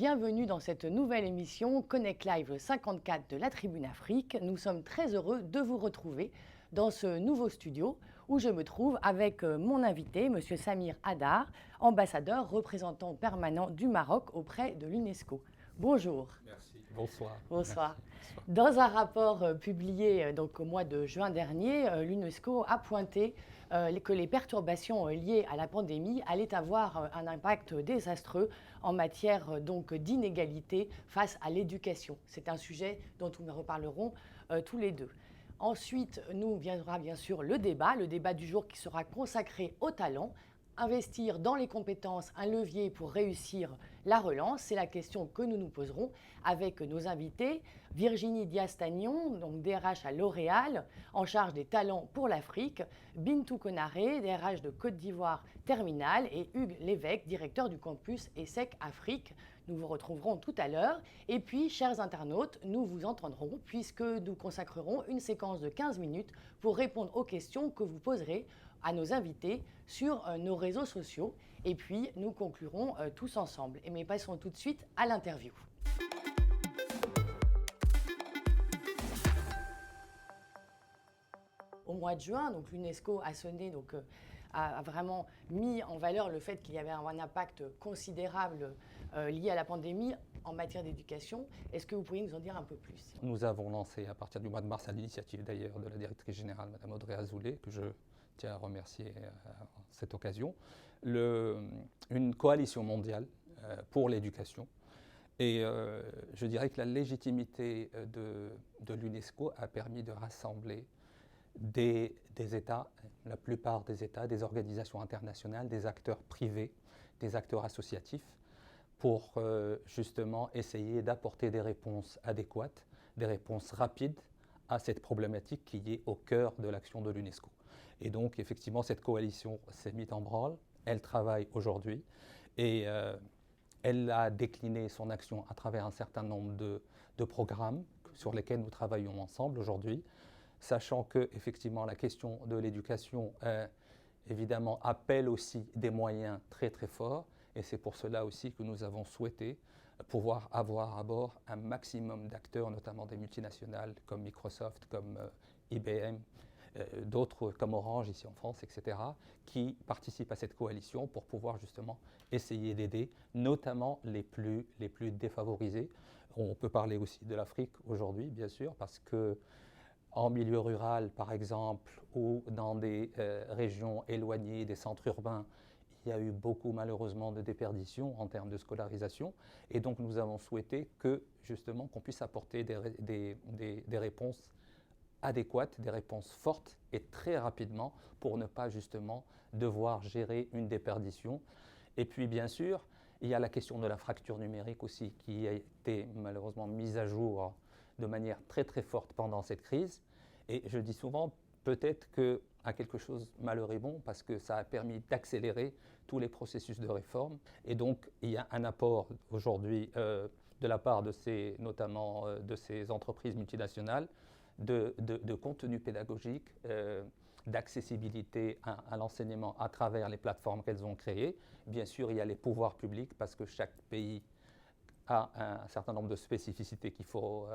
bienvenue dans cette nouvelle émission Connect Live 54 de la Tribune Afrique. Nous sommes très heureux de vous retrouver dans ce nouveau studio où je me trouve avec mon invité, M. Samir Hadar, ambassadeur représentant permanent du Maroc auprès de l'UNESCO. Bonjour. Merci. Bonsoir. Bonsoir. Merci. Dans un rapport publié donc, au mois de juin dernier, l'UNESCO a pointé que les perturbations liées à la pandémie allaient avoir un impact désastreux en matière donc d'inégalité face à l'éducation. C'est un sujet dont nous reparlerons tous les deux. Ensuite, nous viendra bien sûr le débat du jour qui sera consacré au talent. Investir dans les compétences, un levier pour réussir la relance, c'est la question que nous nous poserons avec nos invités. Virginie Dias-Tagnon, donc DRH à L'Oréal, en charge des talents pour l'Afrique, Bintou Konaré, DRH de Côte d'Ivoire Terminal, et Hugues Lévesque, directeur du campus ESSEC Afrique. Nous vous retrouverons tout à l'heure. Et puis, chers internautes, nous vous entendrons puisque nous consacrerons une séquence de 15 minutes pour répondre aux questions que vous poserez à nos invités sur nos réseaux sociaux. Et puis, nous conclurons tous ensemble. Mais passons tout de suite à l'interview. Au mois de juin, donc l'UNESCO a sonné, a vraiment mis en valeur le fait qu'il y avait un impact considérable lié à la pandémie en matière d'éducation. Est-ce que vous pourriez nous en dire un peu plus? Nous avons lancé à partir du mois de mars, à l'initiative d'ailleurs de la directrice générale, Mme Audrey Azoulay, que je tiens à remercier à cette occasion, une coalition mondiale pour l'éducation. Et je dirais que la légitimité de l'UNESCO a permis de rassembler des États, la plupart des États, des organisations internationales, des acteurs privés, des acteurs associatifs, pour justement essayer d'apporter des réponses adéquates, des réponses rapides à cette problématique qui est au cœur de l'action de l'UNESCO. Et donc, effectivement, cette coalition s'est mise en branle, elle travaille aujourd'hui et elle a décliné son action à travers un certain nombre de programmes sur lesquels nous travaillons ensemble aujourd'hui, sachant que, effectivement, la question de l'éducation, évidemment, appelle aussi des moyens très, très forts. Et c'est pour cela aussi que nous avons souhaité pouvoir avoir à bord un maximum d'acteurs, notamment des multinationales comme Microsoft, comme IBM, d'autres comme Orange ici en France, etc., qui participent à cette coalition pour pouvoir justement essayer d'aider, notamment les plus défavorisés. On peut parler aussi de l'Afrique aujourd'hui, bien sûr, parce que en milieu rural, par exemple, ou dans des régions éloignées des centres urbains, il y a eu beaucoup, malheureusement, de déperditions en termes de scolarisation. Et donc, nous avons souhaité que, justement, qu'on puisse apporter des réponses adéquates, des réponses fortes et très rapidement pour ne pas, justement, devoir gérer une déperdition. Et puis, bien sûr, il y a la question de la fracture numérique aussi qui a été, malheureusement, mise à jour de manière très, très forte pendant cette crise. Et je dis souvent, peut-être qu'à quelque chose, malheur est bon, parce que ça a permis d'accélérer tous les processus de réforme. Et donc, il y a un apport aujourd'hui de la part notamment de ces entreprises multinationales, de contenu pédagogique, d'accessibilité à l'enseignement à travers les plateformes qu'elles ont créées. Bien sûr, il y a les pouvoirs publics, parce que chaque pays a un certain nombre de spécificités qu'il faut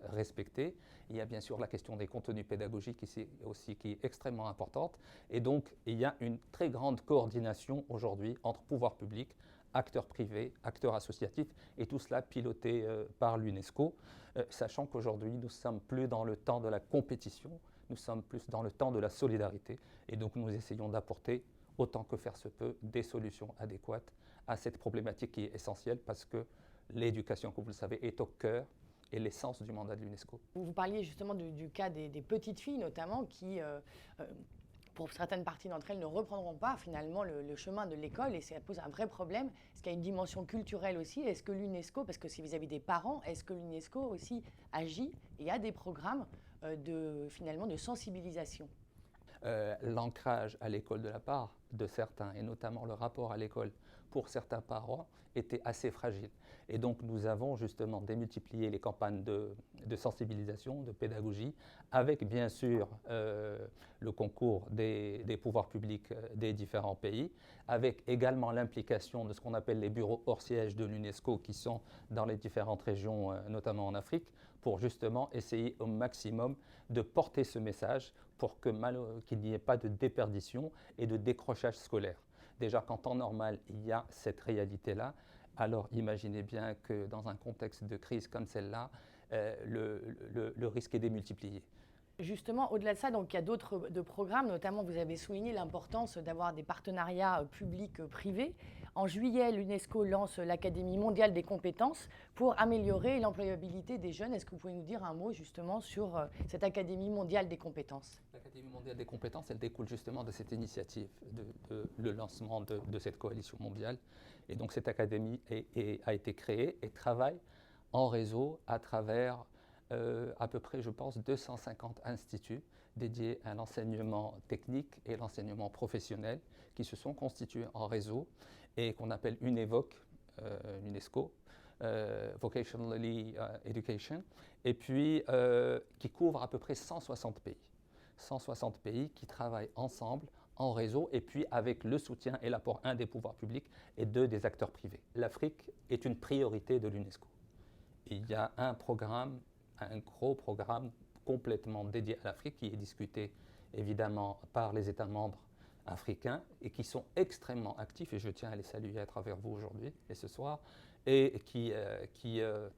respecter. Il y a bien sûr la question des contenus pédagogiques ici aussi qui est extrêmement importante. Et donc, il y a une très grande coordination aujourd'hui entre pouvoirs publics, acteurs privés, acteurs associatifs, et tout cela piloté par l'UNESCO, sachant qu'aujourd'hui, nous ne sommes plus dans le temps de la compétition, nous sommes plus dans le temps de la solidarité. Et donc, nous essayons d'apporter, autant que faire se peut, des solutions adéquates à cette problématique qui est essentielle, parce que l'éducation, comme vous le savez, est au cœur et l'essence du mandat de l'UNESCO. Vous parliez justement du cas des petites filles notamment qui, pour certaines parties d'entre elles, ne reprendront pas finalement le chemin de l'école et ça pose un vrai problème. Est-ce qu'il y a une dimension culturelle aussi? Est-ce que l'UNESCO, parce que c'est vis-à-vis des parents, est-ce que l'UNESCO aussi agit et a des programmes finalement de sensibilisation? L'ancrage à l'école de la part de certains, et notamment le rapport à l'école pour certains parents, était assez fragile. Et donc nous avons justement démultiplié les campagnes de sensibilisation, de pédagogie, avec bien sûr le concours des pouvoirs publics des différents pays, avec également l'implication de ce qu'on appelle les bureaux hors siège de l'UNESCO qui sont dans les différentes régions, notamment en Afrique, pour justement essayer au maximum de porter ce message pour qu'il n'y ait pas de déperdition et de décrochage scolaire. Déjà qu'en temps normal, il y a cette réalité-là, alors imaginez bien que dans un contexte de crise comme celle-là, le risque est démultiplié. Justement, au-delà de ça, donc, il y a d'autres programmes, notamment vous avez souligné l'importance d'avoir des partenariats publics-privés. En juillet, l'UNESCO lance l'Académie mondiale des compétences pour améliorer l'employabilité des jeunes. Est-ce que vous pouvez nous dire un mot justement sur cette Académie mondiale des compétences? L'Académie mondiale des compétences, elle découle justement de cette initiative, le lancement de cette coalition mondiale. Et donc cette académie a été créée et travaille en réseau à travers à peu près, je pense, 250 instituts dédiés à l'enseignement technique et l'enseignement professionnel qui se sont constitués en réseau et qu'on appelle UNEVOC, l'UNESCO, Vocational Education, et puis qui couvre à peu près 160 pays. 160 pays qui travaillent ensemble en réseau et puis avec le soutien et l'apport des pouvoirs publics et des acteurs privés. L'Afrique est une priorité de l'UNESCO. Il y a un gros programme complètement dédié à l'Afrique qui est discuté évidemment par les États membres africains et qui sont extrêmement actifs, et je tiens à les saluer à travers vous aujourd'hui et ce soir, et qui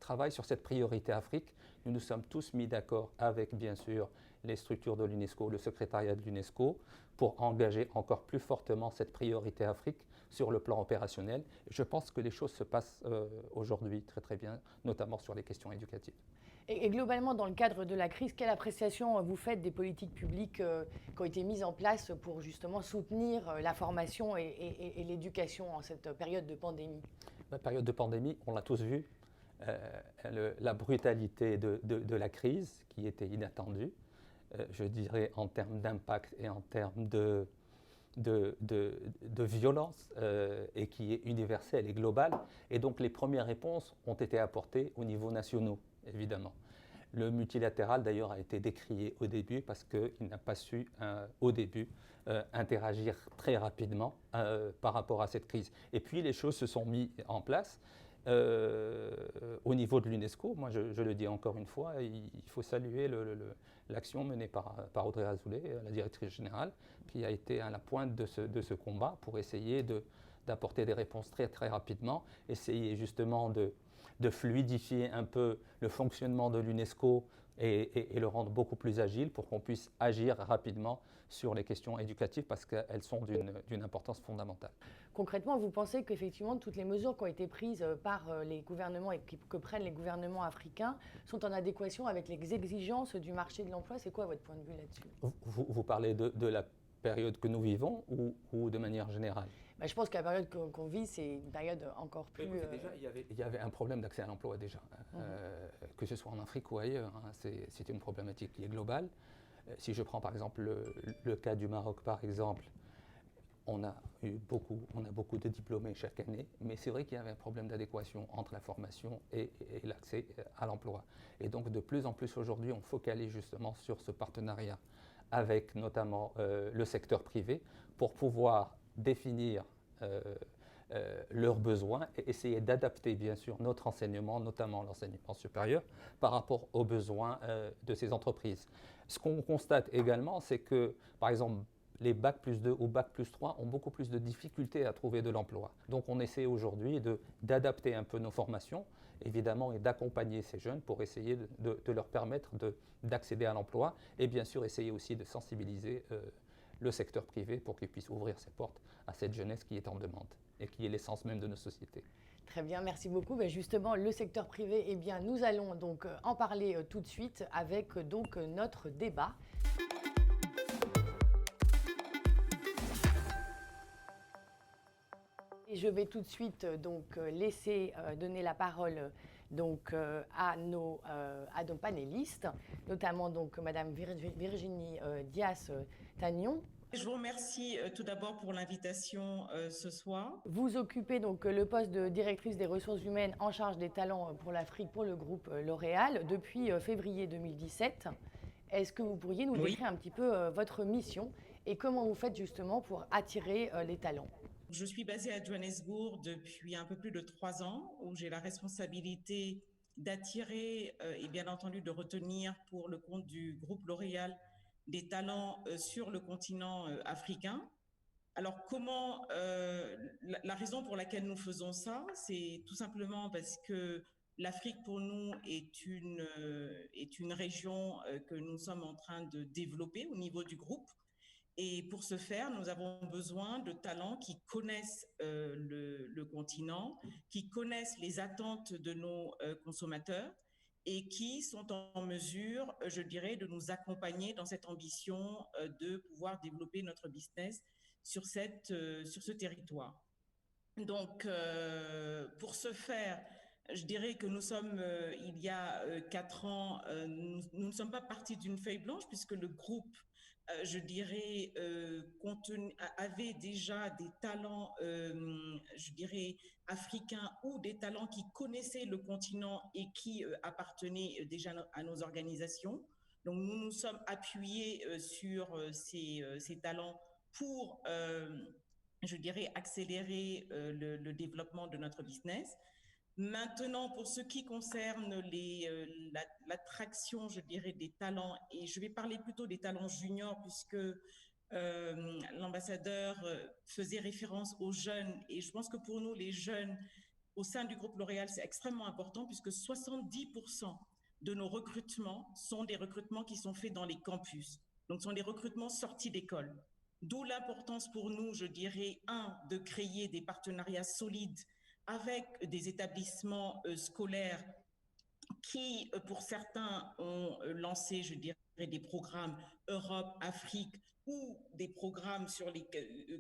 travaillent sur cette priorité Afrique. Nous nous sommes tous mis d'accord avec, bien sûr, les structures de l'UNESCO, le secrétariat de l'UNESCO, pour engager encore plus fortement cette priorité Afrique sur le plan opérationnel. Je pense que les choses se passent aujourd'hui très très bien, notamment sur les questions éducatives. Et globalement, dans le cadre de la crise, quelle appréciation vous faites des politiques publiques qui ont été mises en place pour justement soutenir la formation et l'éducation en cette période de pandémie? La période de pandémie, on l'a tous vu, la brutalité de la crise qui était inattendue, je dirais en termes d'impact et en termes de violence et qui est universelle et globale. Et donc les premières réponses ont été apportées au niveau national, évidemment. Le multilatéral, d'ailleurs, a été décrié au début parce qu'il n'a pas su, au début, interagir très rapidement par rapport à cette crise. Et puis les choses se sont mises en place. Au niveau de l'UNESCO, moi je le dis encore une fois, il faut saluer l'action menée par Audrey Azoulay, la directrice générale, qui a été à la pointe de ce combat pour essayer d'apporter des réponses très très rapidement, essayer justement de fluidifier un peu le fonctionnement de l'UNESCO et le rendre beaucoup plus agile pour qu'on puisse agir rapidement sur les questions éducatives parce qu'elles sont d'une importance fondamentale. Concrètement, vous pensez qu'effectivement toutes les mesures qui ont été prises par les gouvernements et que prennent les gouvernements africains sont en adéquation avec les exigences du marché de l'emploi? C'est quoi votre point de vue là-dessus? Vous parlez de la période que nous vivons ou de manière générale? Je pense que la période qu'on vit, c'est une période encore plus... Déjà, il y avait un problème d'accès à l'emploi déjà, que ce soit en Afrique ou ailleurs. C'est une problématique qui est globale. Si je prends par exemple le cas du Maroc, par exemple, on a beaucoup de diplômés chaque année, mais c'est vrai qu'il y avait un problème d'adéquation entre la formation et l'accès à l'emploi. Et donc de plus en plus aujourd'hui, on focalise justement sur ce partenariat avec notamment le secteur privé pour pouvoir définir leurs besoins et essayer d'adapter bien sûr notre enseignement, notamment l'enseignement supérieur, par rapport aux besoins de ces entreprises. Ce qu'on constate également, c'est que, par exemple, les Bac plus 2 ou Bac plus 3 ont beaucoup plus de difficultés à trouver de l'emploi. Donc on essaie aujourd'hui d'adapter un peu nos formations, évidemment, et d'accompagner ces jeunes pour essayer de leur permettre d'accéder à l'emploi et bien sûr essayer aussi de sensibiliser le secteur privé pour qu'il puisse ouvrir ses portes à cette jeunesse qui est en demande et qui est l'essence même de nos sociétés. Très bien, merci beaucoup. Justement, le secteur privé, eh bien, nous allons donc en parler tout de suite avec donc notre débat. Et je vais tout de suite donc laisser donner la parole donc à nos panélistes, notamment donc Madame Virginie Dias-Tagnon, Je vous remercie tout d'abord pour l'invitation ce soir. Vous occupez donc le poste de directrice des ressources humaines en charge des talents pour l'Afrique pour le groupe L'Oréal depuis février 2017. Est-ce que vous pourriez nous décrire un petit peu votre mission et comment vous faites justement pour attirer les talents? Je suis basée à Johannesburg depuis un peu plus de 3 ans, où j'ai la responsabilité d'attirer et bien entendu de retenir pour le compte du groupe L'Oréal des talents sur le continent africain. Alors comment la raison pour laquelle nous faisons ça, c'est tout simplement parce que l'Afrique pour nous est une région que nous sommes en train de développer au niveau du groupe. Et pour ce faire, nous avons besoin de talents qui connaissent le continent, qui connaissent les attentes de nos consommateurs et qui sont en mesure, je dirais, de nous accompagner dans cette ambition de pouvoir développer notre business sur ce territoire. Donc, pour ce faire, je dirais que nous sommes, il y a 4 ans, nous ne sommes pas partis d'une feuille blanche puisque le groupe, je dirais, avait déjà des talents, je dirais, africains ou des talents qui connaissaient le continent et qui appartenaient déjà à nos organisations. Donc, nous nous sommes appuyés sur ces talents pour je dirais, accélérer développement de notre business. Maintenant, pour ce qui concerne l'attraction, je dirais, des talents, et je vais parler plutôt des talents juniors, puisque l'ambassadeur faisait référence aux jeunes, et je pense que pour nous, les jeunes, au sein du groupe L'Oréal, c'est extrêmement important, puisque 70% de nos recrutements sont des recrutements qui sont faits dans les campus. Donc, ce sont des recrutements sortis d'école. D'où l'importance pour nous, je dirais, de créer des partenariats solides avec des établissements scolaires qui, pour certains, ont lancé, je dirais, des programmes Europe, Afrique ou des programmes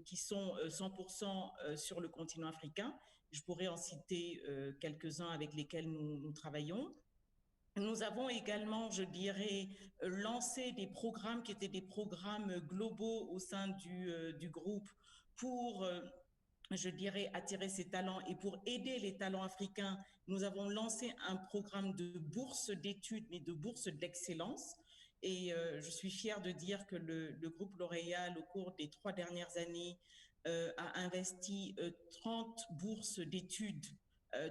qui sont 100% sur le continent africain. Je pourrais en citer quelques-uns avec lesquels nous travaillons. Nous avons également, je dirais, lancé des programmes qui étaient des programmes globaux au sein du groupe pour, je dirais, attirer ces talents et pour aider les talents africains. Nous avons lancé un programme de bourse d'études, mais de bourse d'excellence. Et je suis fière de dire que le groupe L'Oréal, au cours des 3 dernières années, a investi 30 bourses d'études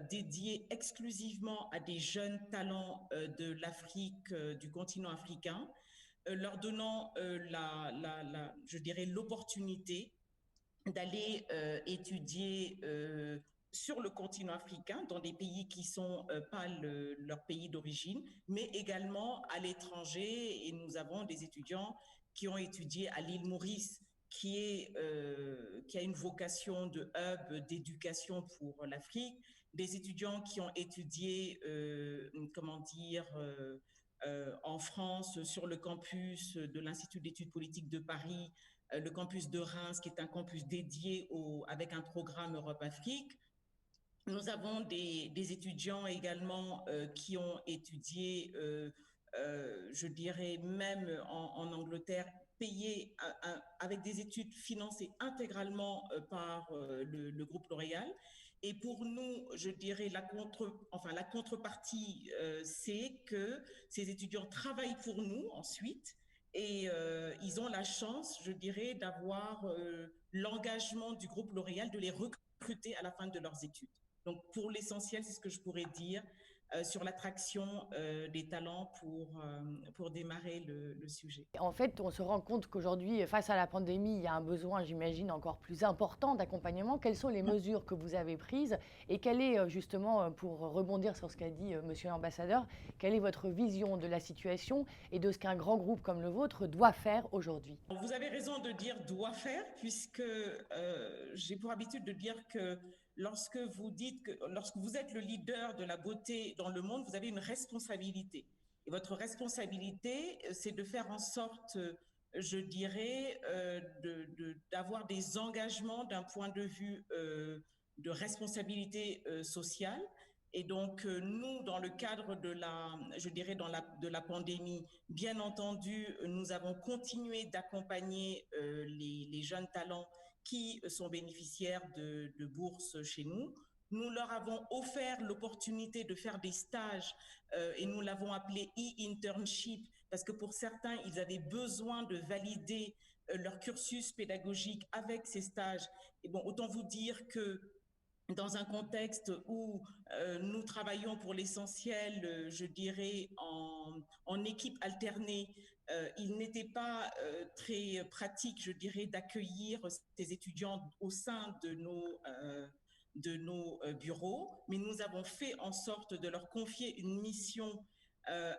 dédié exclusivement à des jeunes talents de l'Afrique, du continent africain, leur donnant je dirais, l'opportunité d'aller étudier sur le continent africain, dans des pays qui ne sont pas leur pays d'origine, mais également à l'étranger. Et nous avons des étudiants qui ont étudié à l'île Maurice, qui a une vocation de hub d'éducation pour l'Afrique, des étudiants qui ont étudié, en France, sur le campus de l'Institut d'études politiques de Paris, le campus de Reims, qui est un campus dédié avec un programme Europe-Afrique. Nous avons des étudiants également qui ont étudié, je dirais même en Angleterre, payés avec des études financées intégralement par le groupe L'Oréal. Et pour nous, je dirais, la contrepartie, c'est que ces étudiants travaillent pour nous ensuite et ils ont la chance, je dirais, d'avoir l'engagement du groupe L'Oréal de les recruter à la fin de leurs études. Donc, pour l'essentiel, c'est ce que je pourrais dire sur l'attraction des talents pour démarrer le sujet. En fait, on se rend compte qu'aujourd'hui, face à la pandémie, il y a un besoin, j'imagine, encore plus important d'accompagnement. Quelles sont les mesures que vous avez prises et quelle est justement, pour rebondir sur ce qu'a dit Monsieur l'ambassadeur, quelle est votre vision de la situation et de ce qu'un grand groupe comme le vôtre doit faire aujourd'hui? Vous avez raison de dire doit faire, puisque j'ai pour habitude de dire que lorsque vous êtes le leader de la beauté dans le monde, vous avez une responsabilité. Et votre responsabilité, c'est de faire en sorte, je dirais, d'avoir des engagements d'un point de vue de responsabilité sociale, Et donc, nous, dans le cadre de je dirais, de la pandémie, bien entendu, nous avons continué d'accompagner les jeunes talents qui sont bénéficiaires de bourses chez nous. Nous leur avons offert l'opportunité de faire des stages et nous l'avons appelé e-internship parce que pour certains, ils avaient besoin de valider leur cursus pédagogique avec ces stages. Et bon, autant vous dire que dans un contexte où nous travaillons pour l'essentiel, je dirais, en équipe alternée, il n'était pas très pratique, je dirais, d'accueillir ces étudiants au sein de nos bureaux, mais nous avons fait en sorte de leur confier une mission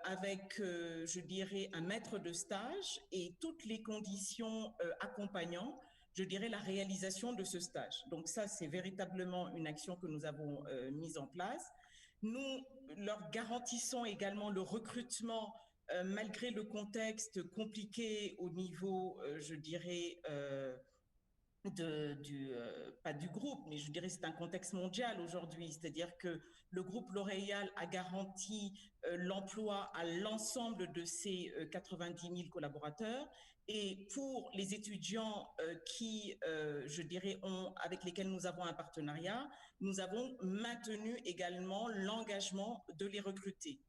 avec, je dirais, un maître de stage et toutes les conditions accompagnant, je dirais, la réalisation de ce stage. Donc ça, c'est véritablement une action que nous avons mise en place. Nous leur garantissons également le recrutement malgré le contexte compliqué au niveau, je dirais, pas du groupe, mais je dirais c'est un contexte mondial aujourd'hui, c'est-à-dire que le groupe L'Oréal a garanti l'emploi à l'ensemble de ses 90 000 collaborateurs. Et pour les étudiants je dirais, avec lesquels nous avons un partenariat, nous avons maintenu également l'engagement de les recruter.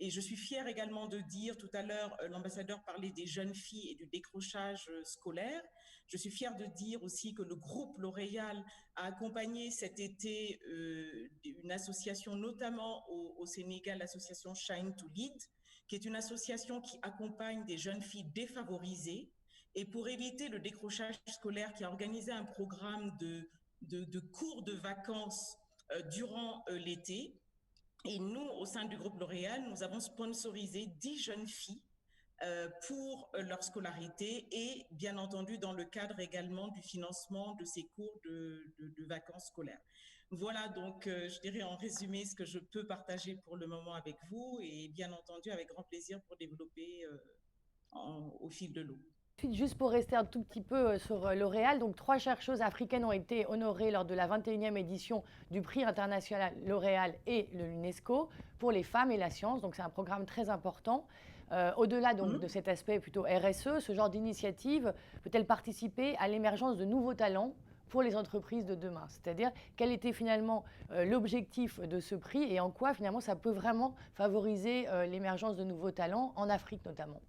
Et je suis fière également de dire, tout à l'heure, l'ambassadeur parlait des jeunes filles et du décrochage scolaire. Je suis fière de dire aussi que le groupe L'Oréal a accompagné cet été une association, notamment au Sénégal, l'association Shine to Lead, qui est une association qui accompagne des jeunes filles défavorisées. Et pour éviter le décrochage scolaire, qui a organisé un programme de cours de vacances durant l'été. Et nous, au sein du groupe L'Oréal, nous avons sponsorisé 10 jeunes filles pour leur scolarité et bien entendu dans le cadre également du financement de ces cours de vacances scolaires. Voilà donc, je dirais en résumé ce que je peux partager pour le moment avec vous et bien entendu avec grand plaisir pour développer au fil de l'eau. Juste pour rester un tout petit peu sur L'Oréal, donc 3 chercheuses africaines ont été honorées lors de la 21e édition du prix international L'Oréal et l'UNESCO pour les femmes et la science. Donc c'est un programme très important. Au-delà donc de cet aspect plutôt RSE, ce genre d'initiative peut-elle participer à l'émergence de nouveaux talents pour les entreprises de demain? C'est-à-dire, quel était finalement l'objectif de ce prix et en quoi finalement ça peut vraiment favoriser l'émergence de nouveaux talents en Afrique notamment?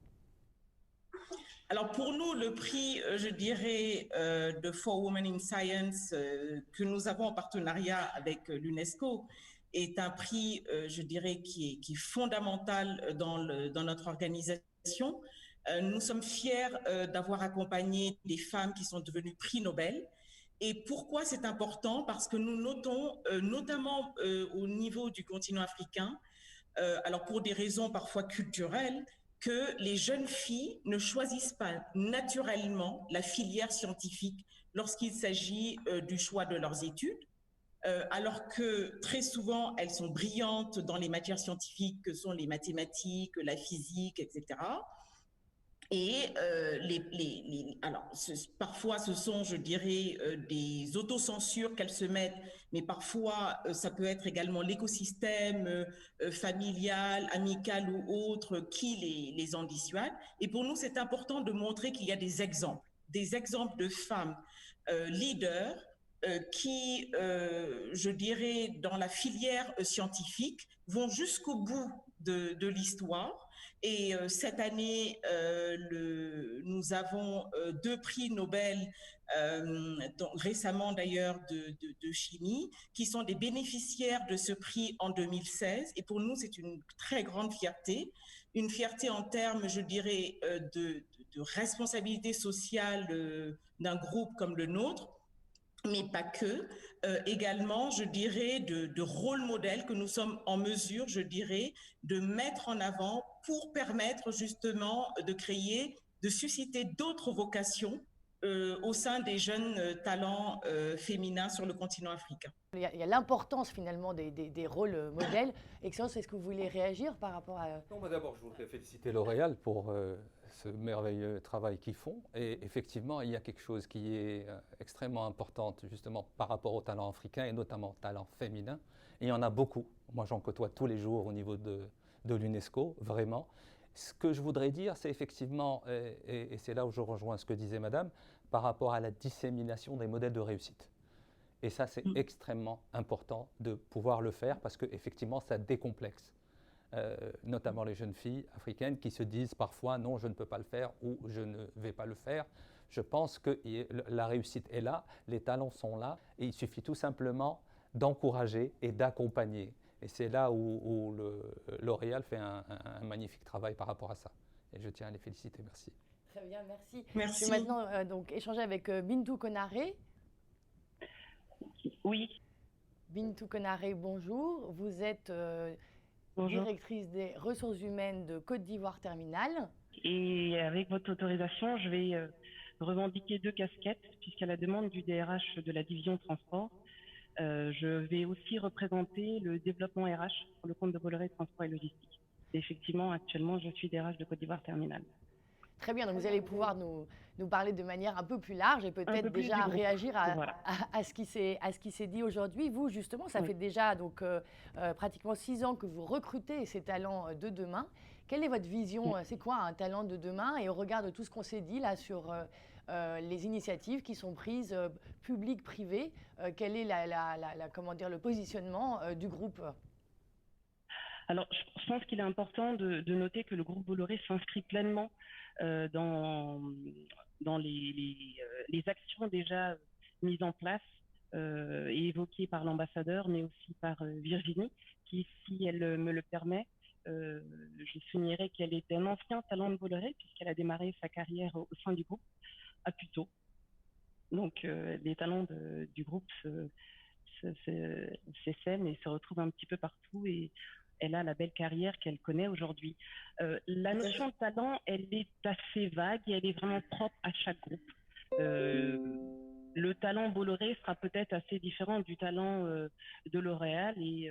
Alors pour nous, le prix, je dirais, de For Women in Science que nous avons en partenariat avec l'UNESCO est un prix, je dirais, qui est fondamental dans notre organisation. Nous sommes fiers d'avoir accompagné des femmes qui sont devenues prix Nobel. Et pourquoi c'est important? Parce que nous notons, notamment au niveau du continent africain, alors pour des raisons parfois culturelles, que les jeunes filles ne choisissent pas naturellement la filière scientifique lorsqu'il s'agit du choix de leurs études, alors que très souvent, elles sont brillantes dans les matières scientifiques que sont les mathématiques, la physique, etc. Et alors, parfois, ce sont, je dirais, des autocensures qu'elles se mettent, mais parfois, ça peut être également l'écosystème familial, amical ou autre qui les en dissuade. Et pour nous, c'est important de montrer qu'il y a des exemples de femmes leaders qui, je dirais, dans la filière scientifique, vont jusqu'au bout de l'histoire. Et cette année, nous avons 2 prix Nobel, récemment d'ailleurs de chimie, qui sont des bénéficiaires de ce prix en 2016. Et pour nous, c'est une très grande fierté. Une fierté en termes, je dirais, de responsabilité sociale d'un groupe comme le nôtre, mais pas que, également, je dirais, de rôle modèle que nous sommes en mesure, je dirais, de mettre en avant pour permettre justement de créer, de susciter d'autres vocations au sein des jeunes talents féminins sur le continent africain. Il y a l'importance finalement des rôles modèles. Excellence, est-ce que vous voulez réagir par rapport à... Non, d'abord, je voudrais féliciter L'Oréal pour ce merveilleux travail qu'ils font. Et effectivement, il y a quelque chose qui est extrêmement important justement par rapport aux talents africains et notamment aux talents féminins. Et il y en a beaucoup. Moi, j'en côtoie tous les jours au niveau de l'UNESCO, vraiment. Ce que je voudrais dire, c'est effectivement, et c'est là où je rejoins ce que disait Madame, par rapport à la dissémination des modèles de réussite. Et ça, c'est extrêmement important de pouvoir le faire parce qu'effectivement, ça décomplexe. Notamment les jeunes filles africaines qui se disent parfois non, je ne peux pas le faire ou je ne vais pas le faire. Je pense que la réussite est là, les talents sont là et il suffit tout simplement d'encourager et d'accompagner. Et c'est là où L'Oréal fait un magnifique travail par rapport à ça. Et je tiens à les féliciter. Merci. Très bien, merci. Merci. Je vais maintenant donc échanger avec Bintou Konaré. Oui. Bintou Konaré, bonjour. Vous êtes Bonjour. directrice des ressources humaines de Côte d'Ivoire Terminal. Et avec votre autorisation, je vais revendiquer 2 casquettes, puisqu'à la demande du DRH de la division transport, je vais aussi représenter le développement RH pour le compte de Bolloré Transport et Logistique. Et effectivement, actuellement, je suis DRH de Côte d'Ivoire Terminal. Très bien, donc vous allez pouvoir nous parler de manière un peu plus large et peut-être déjà réagir à ce qui s'est dit aujourd'hui. Vous, justement, ça fait déjà donc, pratiquement 6 ans que vous recrutez ces talents de demain. Quelle est votre vision? C'est quoi un talent de demain? Et au regard de tout ce qu'on s'est dit là sur les initiatives qui sont prises publiques, privées, quel est comment dire, le positionnement du groupe? Alors, je pense qu'il est important de noter que le groupe Bolloré s'inscrit pleinement dans les actions déjà mises en place et évoquées par l'ambassadeur, mais aussi par Virginie, qui, si elle me le permet, je soulignerai qu'elle est un ancien talent de Bolloré, puisqu'elle a démarré sa carrière au sein du groupe à Puteaux. Donc, les talents du groupe s'essaiment et se retrouvent un petit peu partout. Et elle a la belle carrière qu'elle connaît aujourd'hui. La notion de talent, elle est assez vague et elle est vraiment propre à chaque groupe. Le talent Bolloré sera peut-être assez différent du talent de L'Oréal. Et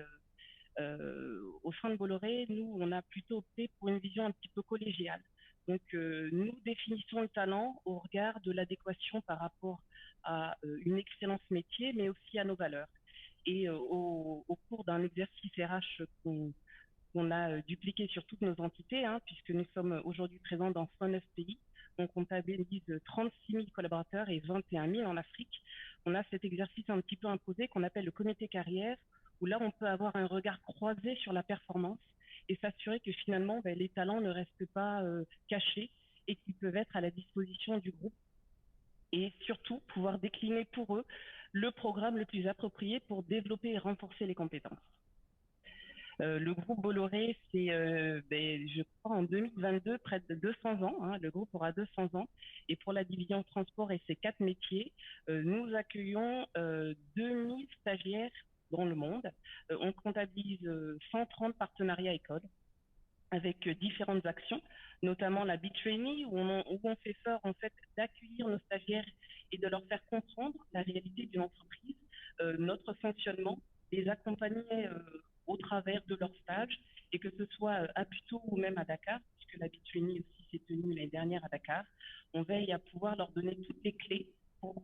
au sein de Bolloré, nous, on a plutôt opté pour une vision un petit peu collégiale. Donc, nous définissons le talent au regard de l'adéquation par rapport à une excellence métier, mais aussi à nos valeurs. Et au cours d'un exercice RH qu'on a dupliqué sur toutes nos entités, puisque nous sommes aujourd'hui présents dans 109 pays, on comptabilise 36 000 collaborateurs et 21 000 en Afrique. On a cet exercice un petit peu imposé qu'on appelle le comité carrière, où là on peut avoir un regard croisé sur la performance et s'assurer que finalement les talents ne restent pas cachés et qu'ils peuvent être à la disposition du groupe et surtout pouvoir décliner pour eux le programme le plus approprié pour développer et renforcer les compétences. Le groupe Bolloré, c'est, je crois, en 2022, près de 200 ans. Le groupe aura 200 ans. Et pour la division transport et ses 4 métiers, nous accueillons 2000 stagiaires dans le monde. On comptabilise 130 partenariats écoles avec différentes actions, notamment la B-Trainee, où on fait fort en fait d'accueillir nos stagiaires et de leur faire comprendre la réalité d'une entreprise, notre fonctionnement, les accompagner au travers de leur stage, et que ce soit à Puteaux ou même à Dakar, puisque la B-Trainee aussi s'est tenue l'année dernière à Dakar, on veille à pouvoir leur donner toutes les clés pour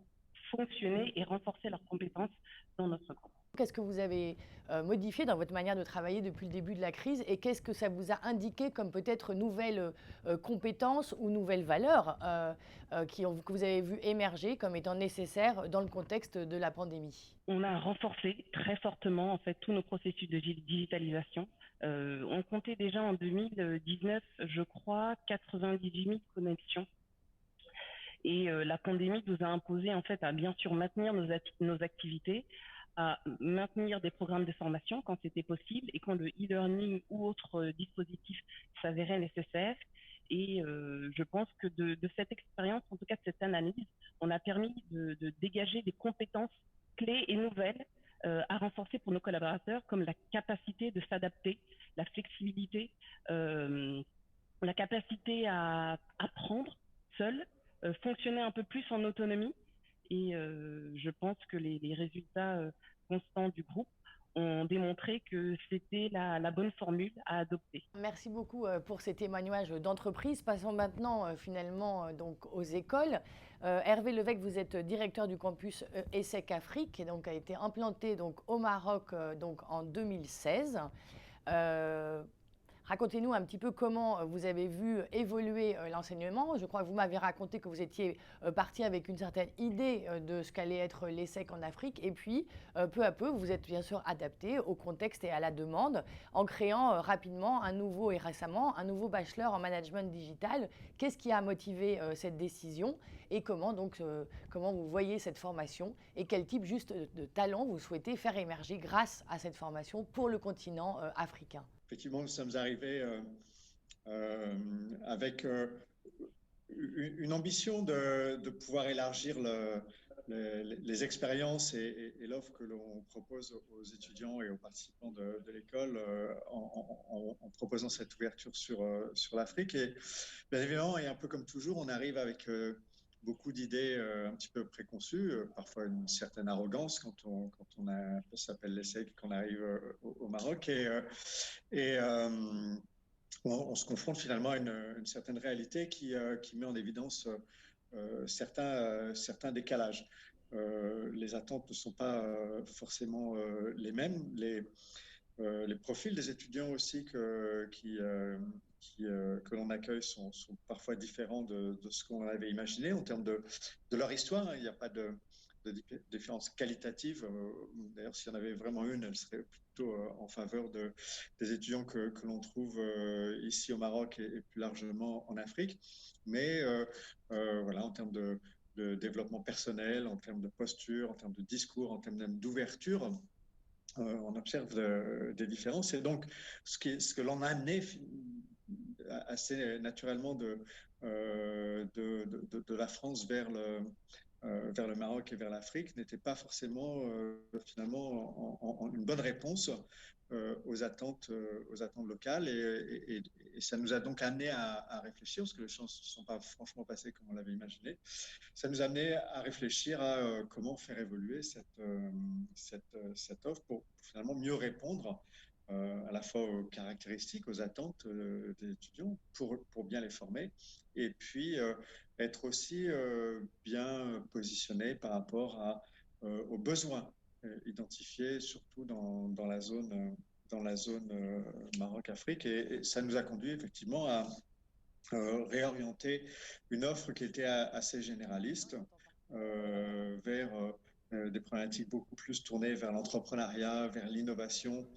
fonctionner et renforcer leurs compétences dans notre groupe. Qu'est-ce que vous avez modifié dans votre manière de travailler depuis le début de la crise et qu'est-ce que ça vous a indiqué comme peut-être nouvelles compétences ou nouvelles valeurs que vous avez vu émerger comme étant nécessaires dans le contexte de la pandémie? On a renforcé très fortement en fait tous nos processus de digitalisation. On comptait déjà en 2019, je crois, 98 000 connexions. Et la pandémie nous a imposé en fait à bien sûr maintenir nos activités, à maintenir des programmes de formation quand c'était possible et quand le e-learning ou autre dispositif s'avérait nécessaire. Et je pense que de cette expérience, en tout cas de cette analyse, on a permis de dégager des compétences clés et nouvelles à renforcer pour nos collaborateurs, comme la capacité de s'adapter, la flexibilité, la capacité à apprendre seul, fonctionner un peu plus en autonomie. Et je pense que les résultats constants du groupe ont démontré que c'était la bonne formule à adopter. Merci beaucoup pour ces témoignages d'entreprise. Passons maintenant finalement donc aux écoles. Hervé Levesque, vous êtes directeur du campus ESSEC Afrique, qui donc a été implanté donc au Maroc donc en 2016. Racontez-nous un petit peu comment vous avez vu évoluer l'enseignement. Je crois que vous m'avez raconté que vous étiez parti avec une certaine idée de ce qu'allait être l'ESSEC en Afrique. Et puis, peu à peu, vous êtes bien sûr adapté au contexte et à la demande en créant rapidement et récemment un nouveau bachelor en management digital. Qu'est-ce qui a motivé cette décision et comment vous voyez cette formation et quel type juste de talent vous souhaitez faire émerger grâce à cette formation pour le continent africain? Effectivement, nous sommes arrivés avec une ambition de pouvoir élargir les expériences et l'offre que l'on propose aux étudiants et aux participants de l'école en proposant cette ouverture sur l'Afrique. Et bien évidemment, et un peu comme toujours, on arrive avec beaucoup d'idées un petit peu préconçues, parfois une certaine arrogance quand on s'appelle l'ESSEC et qu'on arrive au Maroc. On se confronte finalement à une certaine réalité qui met en évidence certains décalages. Les attentes ne sont pas forcément les mêmes. Les profils des étudiants aussi que l'on accueille sont parfois différents de ce qu'on avait imaginé en termes de leur histoire. Il n'y a pas de différence qualitative. D'ailleurs, s'il y en avait vraiment une, elle serait plutôt en faveur des étudiants que l'on trouve ici au Maroc et plus largement en Afrique. Mais voilà, en termes de développement personnel, en termes de posture, en termes de discours, en termes même d'ouverture, on observe des différences. Et donc, ce que l'on a amené assez naturellement de la France vers le Maroc et vers l'Afrique n'était pas forcément finalement une bonne réponse aux attentes locales. Et ça nous a donc amené à réfléchir, parce que les choses ne sont pas franchement passées comme on l'avait imaginé. Ça nous a amené à réfléchir à comment faire évoluer cette offre pour finalement mieux répondre à la fois aux caractéristiques, aux attentes des étudiants pour bien les former, et puis être aussi bien positionné par rapport aux besoins identifiés, surtout dans la zone Maroc-Afrique. Et ça nous a conduit effectivement à réorienter une offre qui était assez généraliste vers des problématiques beaucoup plus tournées vers l'entrepreneuriat, vers l'innovation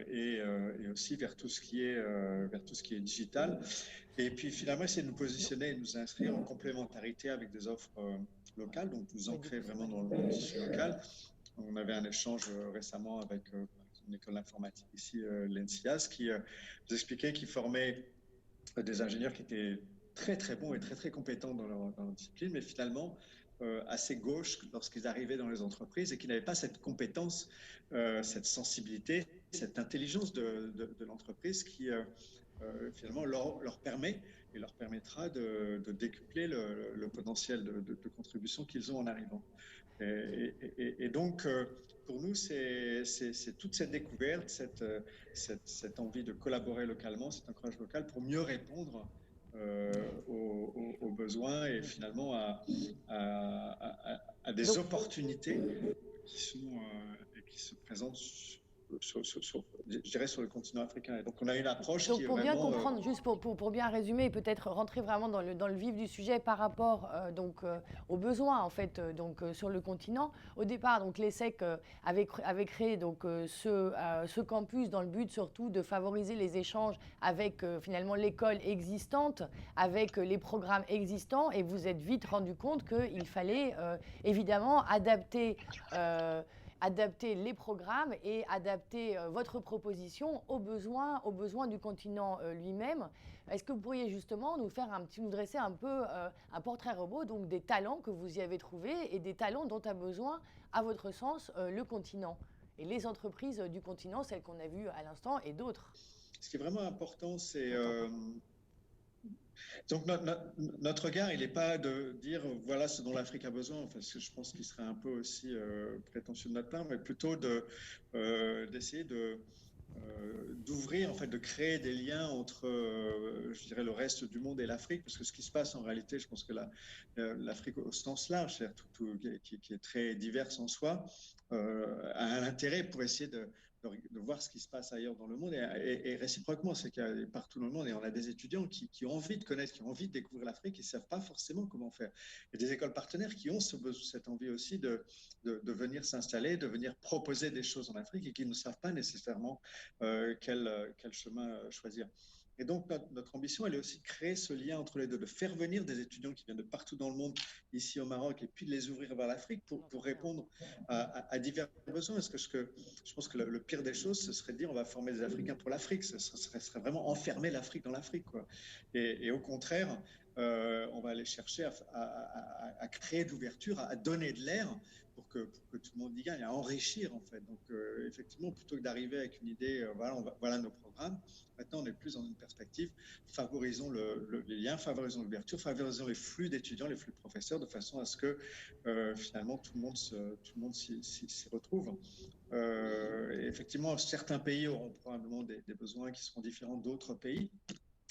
et aussi vers tout ce qui est digital. Et puis finalement, essayer de nous positionner et de nous inscrire en complémentarité avec des offres locales, donc nous ancrer vraiment dans le tissu local. On avait un échange récemment avec une école d'informatique ici, l'ENSIAS, qui nous expliquait qu'ils formaient des ingénieurs qui étaient très très bons et très très compétents dans leur discipline, mais finalement assez gauches lorsqu'ils arrivaient dans les entreprises et qui n'avaient pas cette compétence, cette sensibilité, cette intelligence de l'entreprise qui finalement leur permet et leur permettra de décupler le potentiel de contribution qu'ils ont en arrivant. Et donc, pour nous, c'est toute cette découverte, cette envie de collaborer localement, cet ancrage local pour mieux répondre aux besoins et finalement à des opportunités qui se présentent je dirais sur le continent africain. Et donc on a une approche donc, qui est pour vraiment... bien comprendre, juste pour bien résumer et peut-être rentrer vraiment dans le vif du sujet par rapport aux besoins en fait sur le continent. Au départ, donc l'ESSEC avait créé donc ce campus dans le but surtout de favoriser les échanges avec finalement l'école existante, avec les programmes existants, et vous êtes vite rendu compte qu'il fallait évidemment adapter les programmes et adapter votre proposition aux besoins du continent lui-même. Est-ce que vous pourriez justement nous dresser un peu un portrait robot donc des talents que vous y avez trouvés et des talents dont a besoin, à votre sens, le continent et les entreprises du continent, celles qu'on a vues à l'instant et d'autres? Ce qui est vraiment important, c'est Donc notre regard, il n'est pas de dire voilà ce dont l'Afrique a besoin, parce que je pense qu'il serait un peu aussi prétentieux de notre part, mais plutôt d'essayer d'ouvrir, en fait, de créer des liens entre, je dirais, le reste du monde et l'Afrique, parce que ce qui se passe en réalité, je pense que l'Afrique au sens large, qui est très diverse en soi, a un intérêt pour essayer de voir ce qui se passe ailleurs dans le monde et réciproquement, c'est qu'il y a partout dans le monde et on a des étudiants qui ont envie de connaître, qui ont envie de découvrir l'Afrique et ne savent pas forcément comment faire. Il y a des écoles partenaires qui ont cette envie aussi de venir s'installer, de venir proposer des choses en Afrique et qui ne savent pas nécessairement quel chemin choisir. Et donc, notre ambition, elle est aussi de créer ce lien entre les deux, de faire venir des étudiants qui viennent de partout dans le monde, ici au Maroc, et puis de les ouvrir vers l'Afrique pour répondre à divers besoins. Parce que je pense que le pire des choses, ce serait de dire on va former des Africains pour l'Afrique. Ce serait vraiment enfermer l'Afrique dans l'Afrique, quoi. Et au contraire, on va aller chercher à créer d'ouverture, à donner de l'air pour que tout le monde y gagne, à enrichir en fait. Donc effectivement, plutôt que d'arriver avec une idée, voilà nos programmes, maintenant on est plus dans une perspective, favorisons les liens, favorisons l'ouverture, favorisons les flux d'étudiants, les flux de professeurs, de façon à ce que finalement tout le monde s'y retrouve. Et effectivement, certains pays auront probablement des besoins qui seront différents d'autres pays.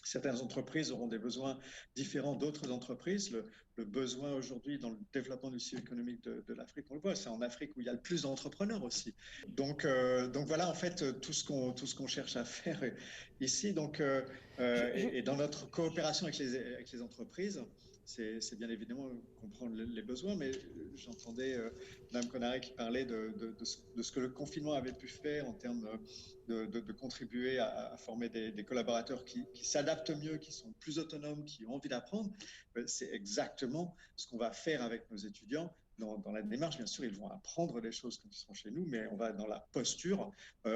Certaines entreprises auront des besoins différents d'autres entreprises. Le besoin aujourd'hui dans le développement du cycle économique de l'Afrique, on le voit, c'est en Afrique où il y a le plus d'entrepreneurs aussi. Donc voilà en fait tout ce qu'on cherche à faire ici. Donc, et dans notre coopération avec les entreprises, c'est bien évidemment comprendre les besoins, mais j'entendais Mme Konaré qui parlait de ce que le confinement avait pu faire en termes de contribuer à former des collaborateurs qui s'adaptent mieux, qui sont plus autonomes, qui ont envie d'apprendre. C'est exactement ce qu'on va faire avec nos étudiants. Dans la démarche, bien sûr, ils vont apprendre des choses quand ils seront chez nous, mais on va, dans la posture,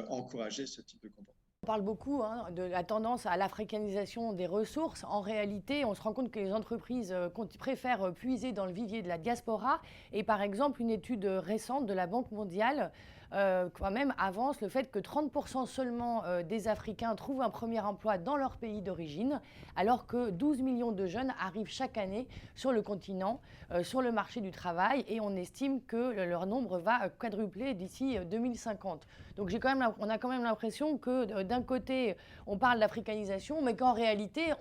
encourager ce type de comportement. On parle beaucoup de la tendance à l'africanisation des ressources. En réalité, on se rend compte que les entreprises préfèrent puiser dans le vivier de la diaspora. Et par exemple, une étude récente de la Banque mondiale quand même avance le fait que 30% seulement des Africains trouvent un premier emploi dans leur pays d'origine, alors que 12 millions de jeunes arrivent chaque année sur le continent, sur le marché du travail, et on estime que leur nombre va quadrupler d'ici 2050. Donc on a quand même l'impression que d'un côté, on parle d'africanisation, mais qu'en réalité,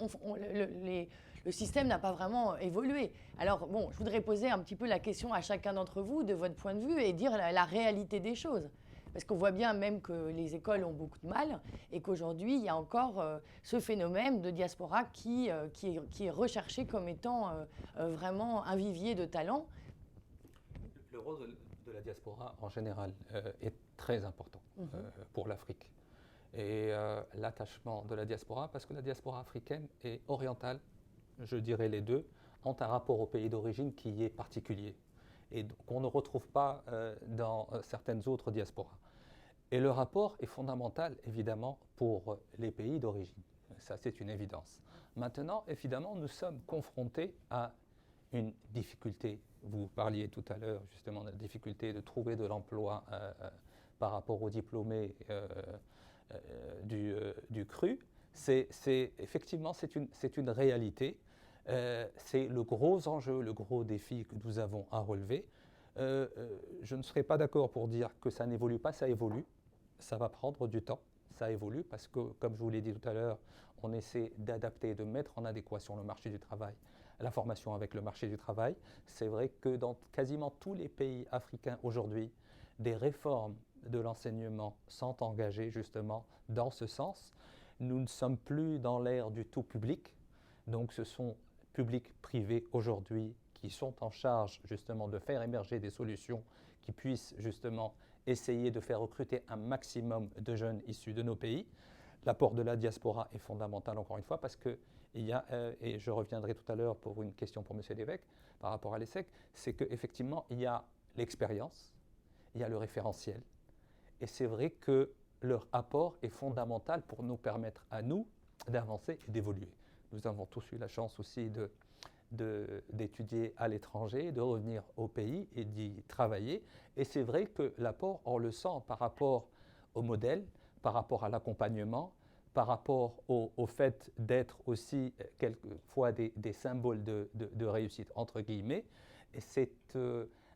le système n'a pas vraiment évolué. Alors bon, je voudrais poser un petit peu la question à chacun d'entre vous, de votre point de vue, et dire la réalité des choses. Parce qu'on voit bien même que les écoles ont beaucoup de mal et qu'aujourd'hui, il y a encore ce phénomène de diaspora qui est recherché comme étant vraiment un vivier de talents. Le rôle de la diaspora en général est très important pour l'Afrique. Et l'attachement de la diaspora, parce que la diaspora africaine et orientale, je dirais les deux, ont un rapport au pays d'origine qui est particulier et qu'on ne retrouve pas dans certaines autres diasporas. Et le rapport est fondamental, évidemment, pour les pays d'origine. Ça, c'est une évidence. Maintenant, évidemment, nous sommes confrontés à une difficulté. Vous parliez tout à l'heure, justement, de la difficulté de trouver de l'emploi par rapport aux diplômés du CRU. Effectivement, c'est une réalité. C'est le gros enjeu, le gros défi que nous avons à relever. Je ne serais pas d'accord pour dire que ça n'évolue pas, ça évolue. Ça va prendre du temps, ça évolue parce que, comme je vous l'ai dit tout à l'heure, on essaie d'adapter, de mettre en adéquation le marché du travail, la formation avec le marché du travail. C'est vrai que dans quasiment tous les pays africains aujourd'hui, des réformes de l'enseignement sont engagées justement dans ce sens. Nous ne sommes plus dans l'ère du tout public, donc ce sont publics-privés aujourd'hui qui sont en charge justement de faire émerger des solutions qui puissent justement essayer de faire recruter un maximum de jeunes issus de nos pays. L'apport de la diaspora est fondamental encore une fois parce qu'il y a, et je reviendrai tout à l'heure pour une question pour M. Lévesque par rapport à l'ESSEC, c'est qu'effectivement il y a l'expérience, il y a le référentiel et c'est vrai que leur apport est fondamental pour nous permettre à nous d'avancer et d'évoluer. Nous avons tous eu la chance aussi d'étudier à l'étranger, de revenir au pays et d'y travailler. Et c'est vrai que l'apport, on le sent par rapport au modèle, par rapport à l'accompagnement, par rapport au fait d'être aussi quelquefois des symboles de réussite, entre guillemets. Et c'est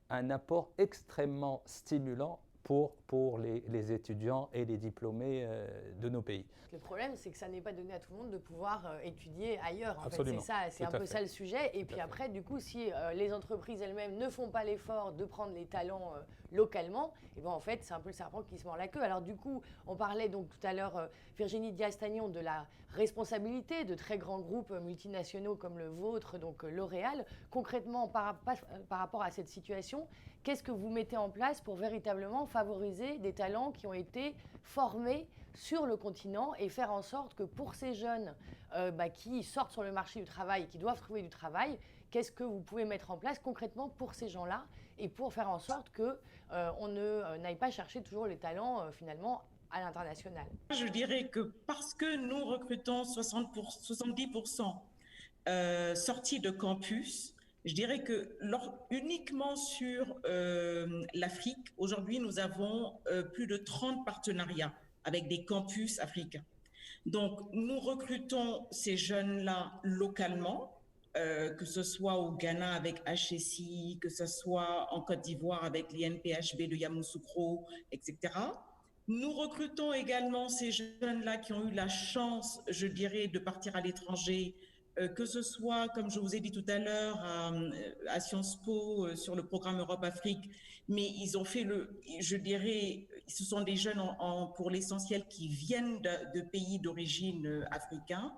un apport extrêmement stimulant pour les étudiants et les diplômés de nos pays. Le problème, c'est que ça n'est pas donné à tout le monde de pouvoir étudier ailleurs. En Absolument. fait, c'est un peu ça le sujet. Et puis après, du coup, si les entreprises elles-mêmes ne font pas l'effort de prendre les talents localement, et ben en fait, c'est un peu le serpent qui se mord la queue. Alors du coup, on parlait donc tout à l'heure, Virginie Dias-Tagnon, de la responsabilité de très grands groupes multinationaux comme le vôtre, donc L'Oréal. Concrètement, par rapport à cette situation, qu'est-ce que vous mettez en place pour véritablement favoriser des talents qui ont été formés sur le continent et faire en sorte que pour ces jeunes qui sortent sur le marché du travail et qui doivent trouver du travail, qu'est-ce que vous pouvez mettre en place concrètement pour ces gens-là et pour faire en sorte qu'on n'aille pas chercher toujours les talents finalement à l'international? Je dirais que parce que nous recrutons 70% sortis de campus, je dirais que uniquement sur l'Afrique, aujourd'hui, nous avons plus de 30 partenariats avec des campus africains. Donc, nous recrutons ces jeunes-là localement, que ce soit au Ghana avec HSI, que ce soit en Côte d'Ivoire avec l'INPHB de Yamoussoukro, etc. Nous recrutons également ces jeunes-là qui ont eu la chance, je dirais, de partir à l'étranger, que ce soit, comme je vous ai dit tout à l'heure, à Sciences Po sur le programme Europe-Afrique, mais ils ont fait je dirais, ce sont des jeunes pour l'essentiel qui viennent de pays d'origine africains.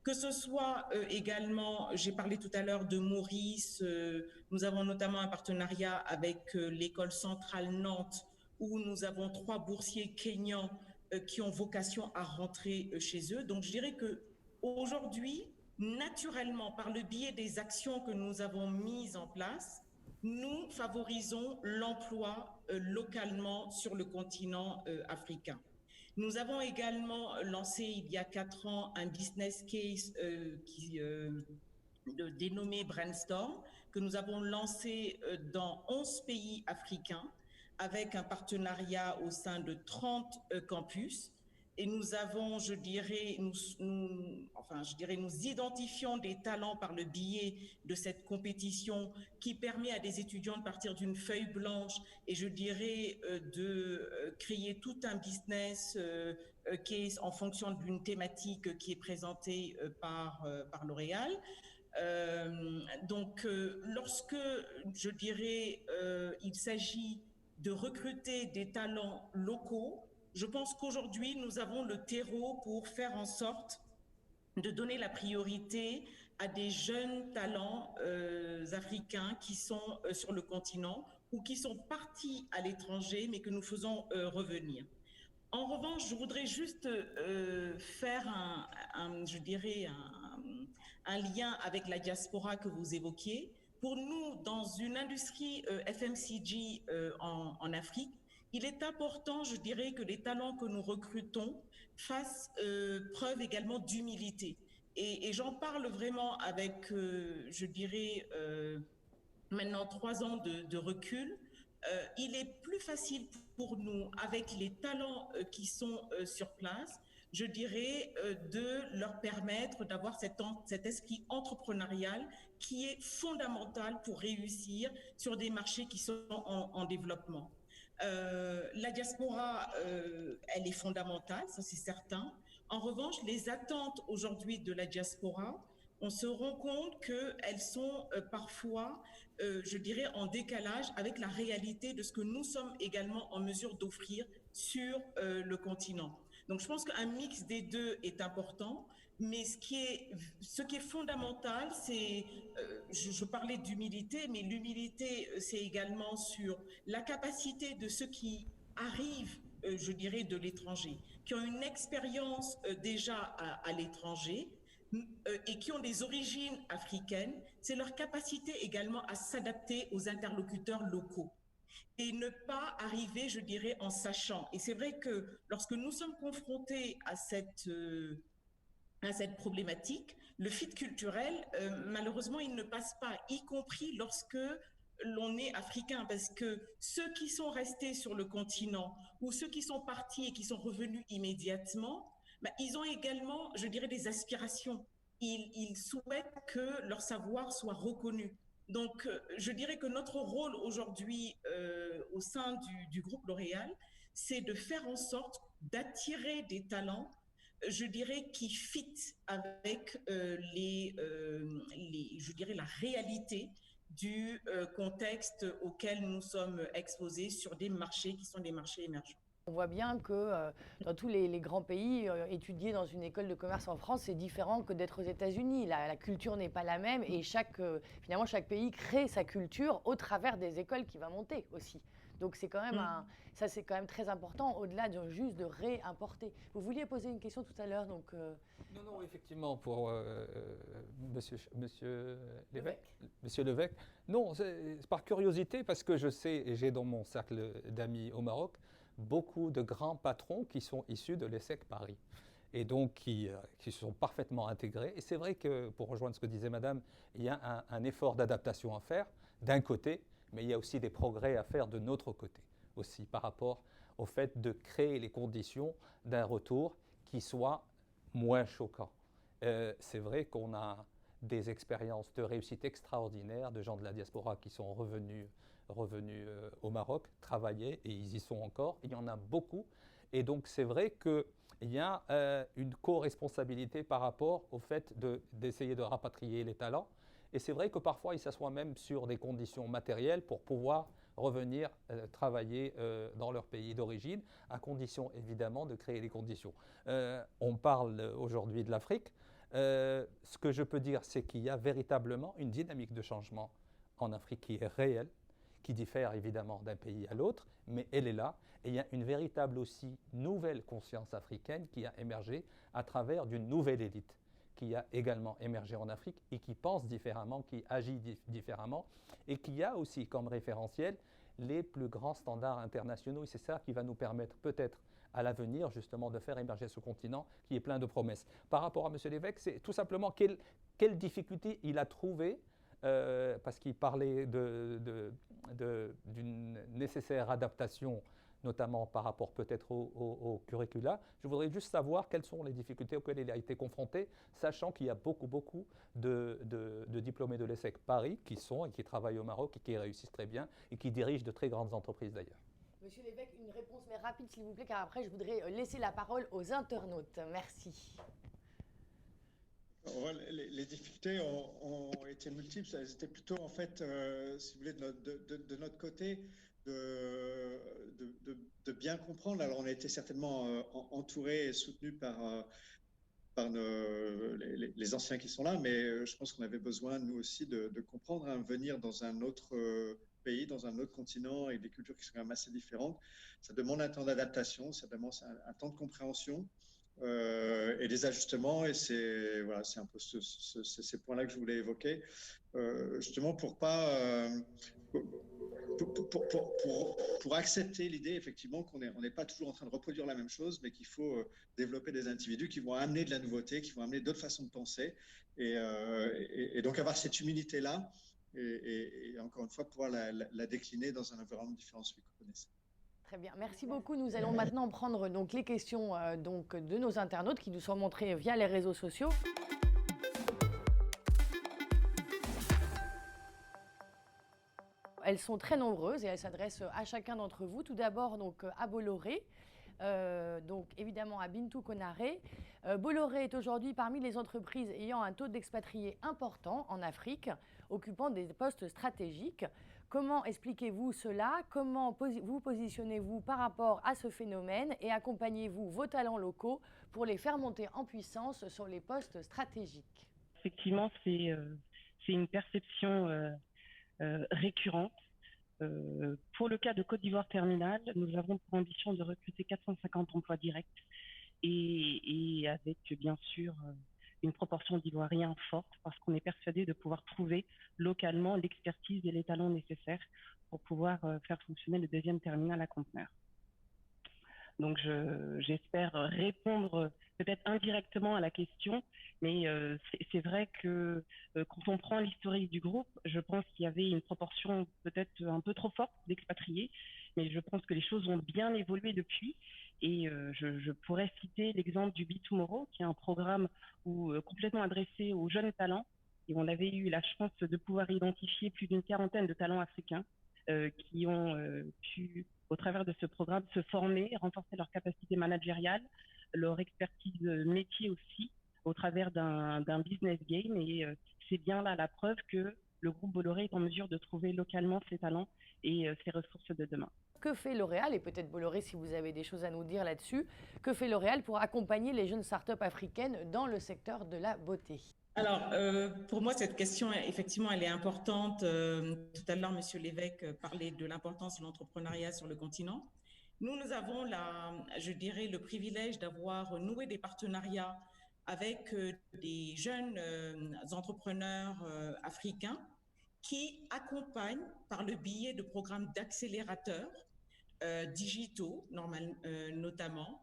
Que ce soit également, j'ai parlé tout à l'heure de Maurice, nous avons notamment un partenariat avec l'école centrale Nantes, où nous avons 3 boursiers kenyans qui ont vocation à rentrer chez eux. Donc je dirais qu'aujourd'hui, naturellement, par le biais des actions que nous avons mises en place, nous favorisons l'emploi localement sur le continent africain. Nous avons également lancé il y a 4 ans un business case dénommé Brainstorm, que nous avons lancé dans 11 pays africains avec un partenariat au sein de 30 campus. Et nous avons, je dirais, nous identifions des talents par le biais de cette compétition qui permet à des étudiants de partir d'une feuille blanche et je dirais de créer tout un business case en fonction d'une thématique qui est présentée par L'Oréal. Donc, lorsque, je dirais, il s'agit de recruter des talents locaux, je pense qu'aujourd'hui, nous avons le terreau pour faire en sorte de donner la priorité à des jeunes talents africains qui sont sur le continent ou qui sont partis à l'étranger, mais que nous faisons revenir. En revanche, je voudrais juste faire un lien avec la diaspora que vous évoquiez. Pour nous, dans une industrie FMCG en Afrique, il est important, je dirais, que les talents que nous recrutons fassent preuve également d'humilité. Et j'en parle vraiment avec, je dirais, maintenant 3 ans de recul. Il est plus facile pour nous, avec les talents qui sont sur place, je dirais, de leur permettre d'avoir cet esprit entrepreneurial qui est fondamental pour réussir sur des marchés qui sont en développement. La diaspora, elle est fondamentale, ça c'est certain. En revanche, les attentes aujourd'hui de la diaspora, on se rend compte qu'elles sont parfois, je dirais, en décalage avec la réalité de ce que nous sommes également en mesure d'offrir sur le continent. Donc je pense qu'un mix des deux est important, mais ce qui est fondamental, c'est, je parlais d'humilité, mais l'humilité, c'est également sur la capacité de ceux qui arrivent, je dirais, de l'étranger, qui ont une expérience déjà à l'étranger, et qui ont des origines africaines, c'est leur capacité également à s'adapter aux interlocuteurs locaux et ne pas arriver, je dirais, en sachant. Et c'est vrai que lorsque nous sommes confrontés à cette problématique, le fit culturel, malheureusement, il ne passe pas, y compris lorsque l'on est africain, parce que ceux qui sont restés sur le continent ou ceux qui sont partis et qui sont revenus immédiatement, Mais ils ont également, je dirais, des aspirations. Ils souhaitent que leur savoir soit reconnu. Donc, je dirais que notre rôle aujourd'hui au sein du groupe L'Oréal, c'est de faire en sorte d'attirer des talents, je dirais, qui fit avec je dirais, la réalité du contexte auquel nous sommes exposés sur des marchés qui sont des marchés émergents. On voit bien que dans tous les grands pays, étudier dans une école de commerce en France, c'est différent que d'être aux États-Unis. La culture n'est pas la même et finalement, chaque pays crée sa culture au travers des écoles qu'il va monter aussi. Donc c'est quand même ça c'est quand même très important au-delà juste de réimporter. Vous vouliez poser une question tout à l'heure, donc. Non, effectivement, pour Monsieur Lévesque. Monsieur Lévesque. Non, c'est par curiosité parce que je sais et j'ai dans mon cercle d'amis au Maroc beaucoup de grands patrons qui sont issus de l'ESSEC Paris et donc qui sont parfaitement intégrés. Et c'est vrai que, pour rejoindre ce que disait Madame, il y a un effort d'adaptation à faire d'un côté, mais il y a aussi des progrès à faire de notre côté aussi par rapport au fait de créer les conditions d'un retour qui soit moins choquant. C'est vrai qu'on a des expériences de réussite extraordinaires de gens de la diaspora qui sont revenus au Maroc, travailler, et ils y sont encore. Il y en a beaucoup. Et donc, c'est vrai qu'il y a une co-responsabilité par rapport au fait d'essayer de rapatrier les talents. Et c'est vrai que parfois, ils s'assoient même sur des conditions matérielles pour pouvoir revenir travailler dans leur pays d'origine, à condition évidemment de créer les conditions. On parle aujourd'hui de l'Afrique. Ce que je peux dire, c'est qu'il y a véritablement une dynamique de changement en Afrique qui est réelle, qui diffère évidemment d'un pays à l'autre, mais elle est là. Et il y a une véritable aussi nouvelle conscience africaine qui a émergé à travers d'une nouvelle élite qui a également émergé en Afrique et qui pense différemment, qui agit différemment et qui a aussi comme référentiel les plus grands standards internationaux. Et c'est ça qui va nous permettre peut-être à l'avenir justement de faire émerger ce continent qui est plein de promesses. Par rapport à M. Lévesque, c'est tout simplement quelle difficulté il a trouvé parce qu'il parlait d'une nécessaire adaptation, notamment par rapport peut-être au curricula. Je voudrais juste savoir quelles sont les difficultés auxquelles il a été confronté, sachant qu'il y a beaucoup de diplômés de l'ESSEC Paris qui travaillent au Maroc et qui réussissent très bien et qui dirigent de très grandes entreprises d'ailleurs. Monsieur Lévesque, une réponse mais rapide s'il vous plaît, car après je voudrais laisser la parole aux internautes. Merci. Les difficultés ont été multiples. Elles étaient plutôt, en fait, si vous voulez, de notre côté, de bien comprendre. Alors, on a été certainement entourés et soutenus par les anciens qui sont là, mais je pense qu'on avait besoin, nous aussi, de comprendre, venir dans un autre pays, dans un autre continent, avec des cultures qui sont quand même assez différentes. Ça demande un temps d'adaptation, ça demande un temps de compréhension. Et des ajustements, et c'est un peu ces points-là que je voulais évoquer, justement pour accepter l'idée effectivement qu'on n'est pas toujours en train de reproduire la même chose, mais qu'il faut développer des individus qui vont amener de la nouveauté, qui vont amener d'autres façons de penser, et donc avoir cette humilité-là, et encore une fois pouvoir la décliner dans un environnement différent de celui qu'on connaissait. Très bien, merci beaucoup. Nous allons maintenant prendre donc les questions de nos internautes qui nous sont montrées via les réseaux sociaux. Elles sont très nombreuses et elles s'adressent à chacun d'entre vous. Tout d'abord donc à Bolloré, donc évidemment à Bintou Konaré. Bolloré est aujourd'hui parmi les entreprises ayant un taux d'expatriés important en Afrique, occupant des postes stratégiques. Comment expliquez-vous cela? Comment vous positionnez-vous par rapport à ce phénomène et accompagnez-vous vos talents locaux pour les faire monter en puissance sur les postes stratégiques? Effectivement, c'est une perception récurrente. Pour le cas de Côte d'Ivoire Terminal, nous avons pour ambition de recruter 450 emplois directs et avec bien sûr une proportion d'Ivoiriens forte, parce qu'on est persuadé de pouvoir trouver localement l'expertise et les talents nécessaires pour pouvoir faire fonctionner le deuxième terminal à conteneurs. Donc j'espère répondre peut-être indirectement à la question, mais c'est vrai que quand on prend l'historique du groupe, je pense qu'il y avait une proportion peut-être un peu trop forte d'expatriés, mais je pense que les choses ont bien évolué depuis Et je pourrais citer l'exemple du Be Tomorrow, qui est un programme complètement adressé aux jeunes talents. Et on avait eu la chance de pouvoir identifier plus d'une quarantaine de talents africains qui ont pu, au travers de ce programme, se former, renforcer leur capacité managériale, leur expertise métier aussi, au travers d'un business game. Et c'est bien là la preuve que le groupe Bolloré est en mesure de trouver localement ses talents et ses ressources de demain. Que fait L'Oréal, et peut-être Bolloré si vous avez des choses à nous dire là-dessus, que fait L'Oréal pour accompagner les jeunes startups africaines dans le secteur de la beauté? Alors, pour moi, cette question, effectivement, elle est importante. Tout à l'heure, Monsieur l'évêque parlait de l'importance de l'entrepreneuriat sur le continent. Nous avons, je dirais, le privilège d'avoir noué des partenariats avec des jeunes entrepreneurs africains qui accompagnent par le biais de programmes d'accélérateurs digitaux, notamment,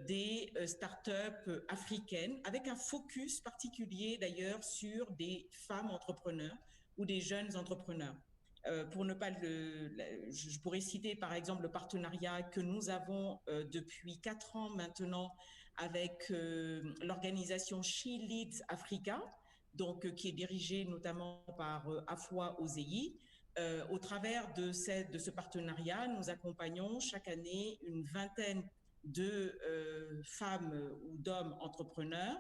des startups africaines, avec un focus particulier d'ailleurs sur des femmes entrepreneurs ou des jeunes entrepreneurs. Pour ne pas je pourrais citer par exemple le partenariat que nous avons depuis 4 ans maintenant avec l'organisation She Leads Africa, donc qui est dirigée notamment par Afua Ozeyi. Au travers de ce partenariat, nous accompagnons chaque année une vingtaine de femmes ou d'hommes entrepreneurs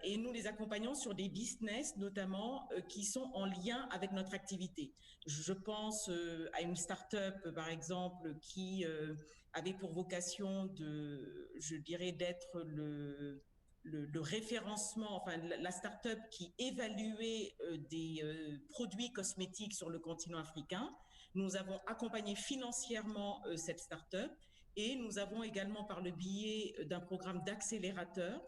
et nous les accompagnons sur des business notamment qui sont en lien avec notre activité. Je pense à une start-up par exemple qui avait pour vocation je dirais, d'être le référencement, enfin la start-up qui évaluait des produits cosmétiques sur le continent africain. Nous avons accompagné financièrement cette start-up et nous avons également, par le biais d'un programme d'accélérateur,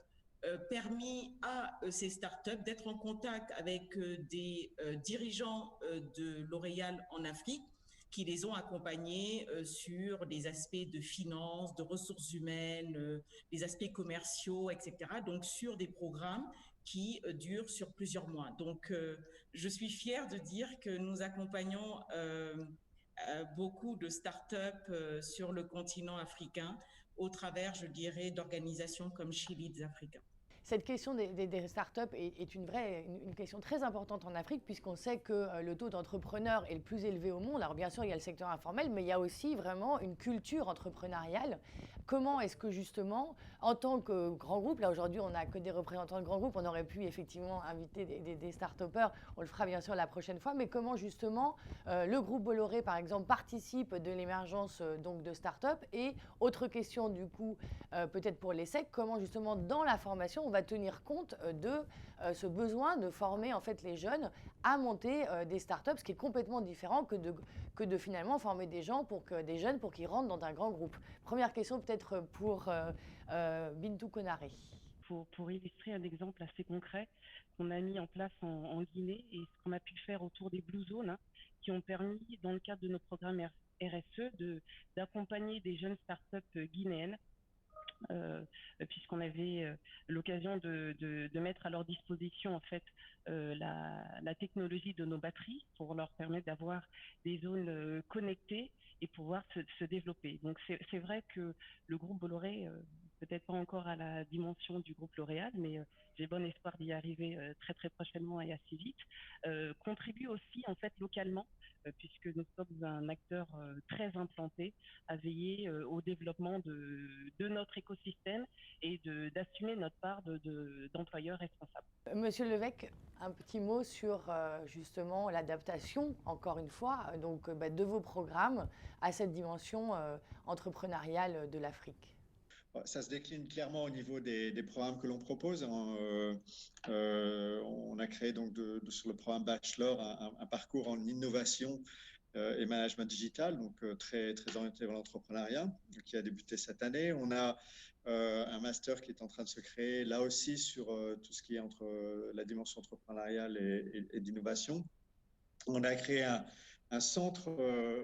permis à ces startups d'être en contact avec des dirigeants de L'Oréal en Afrique qui les ont accompagnés sur des aspects de finance, de ressources humaines, des aspects commerciaux, etc. Donc sur des programmes qui durent sur plusieurs mois. Donc je suis fière de dire que nous accompagnons beaucoup de startups sur le continent africain au travers, je dirais, d'organisations comme She Leads Africa. Cette question des startups est une question très importante en Afrique, puisqu'on sait que le taux d'entrepreneurs est le plus élevé au monde. Alors bien sûr, il y a le secteur informel, mais il y a aussi vraiment une culture entrepreneuriale. Comment est-ce que justement, en tant que grand groupe, là aujourd'hui on n'a que des représentants de grands groupes, on aurait pu effectivement inviter des start-upers, on le fera bien sûr la prochaine fois, mais comment justement le groupe Bolloré par exemple participe de l'émergence donc de start-up? Et autre question du coup, peut-être pour l'ESSEC, comment justement dans la formation on va tenir compte de ce besoin de former en fait les jeunes à monter des startups, ce qui est complètement différent que de finalement former des jeunes pour qu'ils rentrent dans un grand groupe. Première question peut-être pour Bintou Konaré. Pour illustrer un exemple assez concret qu'on a mis en place en Guinée et ce qu'on a pu faire autour des Blue Zones, qui ont permis, dans le cadre de nos programmes RSE, d'accompagner des jeunes startups guinéennes, puisqu'on avait l'occasion de mettre à leur disposition en fait la technologie de nos batteries pour leur permettre d'avoir des zones connectées et pouvoir se développer. Donc c'est vrai que le groupe Bolloré, peut-être pas encore à la dimension du groupe L'Oréal, mais j'ai bon espoir d'y arriver très très prochainement et assez vite, contribue aussi en fait localement, puisque nous sommes un acteur très implanté à veiller au développement de notre écosystème et d'assumer notre part d'employeurs responsables. Monsieur Levesque, un petit mot sur justement l'adaptation, encore une fois, donc, de vos programmes à cette dimension entrepreneuriale de l'Afrique. Ça se décline clairement au niveau des programmes que l'on propose. On a créé donc sur le programme Bachelor un parcours en innovation et management digital, donc très, très orienté vers l'entrepreneuriat, qui a débuté cette année. On a un master qui est en train de se créer là aussi sur tout ce qui est entre la dimension entrepreneuriale et d'innovation. On a créé un centre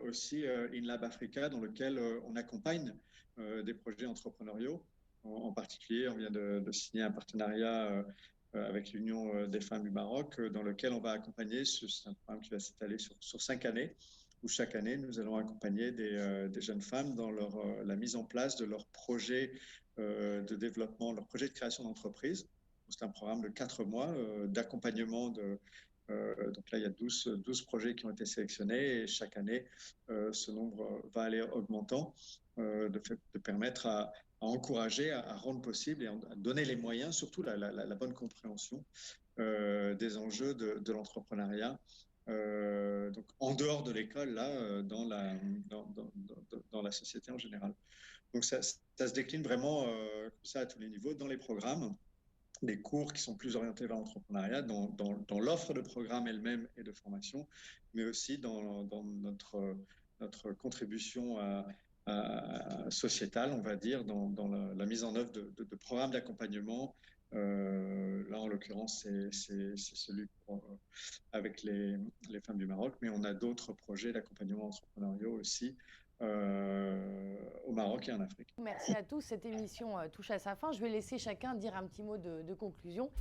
aussi, InLab Africa, dans lequel on accompagne des projets entrepreneuriaux. En particulier, on vient de signer un partenariat avec l'Union des femmes du Maroc, dans lequel on va accompagner, c'est un programme qui va s'étaler sur 5 années, où chaque année, nous allons accompagner des jeunes femmes dans la mise en place de leur projet de développement, leur projet de création d'entreprise. C'est un programme de 4 mois d'accompagnement donc là, il y a 12 projets qui ont été sélectionnés et chaque année, ce nombre va aller augmentant de permettre à encourager, à rendre possible et à donner les moyens, surtout la bonne compréhension des enjeux de l'entrepreneuriat. Donc en dehors de l'école, là, dans la société en général. Donc ça se décline vraiment comme ça à tous les niveaux dans les programmes, des cours qui sont plus orientés vers l'entrepreneuriat, dans l'offre de programme elle-même et de formation, mais aussi dans notre contribution sociétale, on va dire, dans la mise en œuvre de programmes d'accompagnement. Là, en l'occurrence, c'est celui avec les femmes du Maroc, mais on a d'autres projets d'accompagnement entrepreneurial aussi au Maroc et en Afrique. Merci à tous. Cette émission touche à sa fin. Je vais laisser chacun dire un petit mot de conclusion.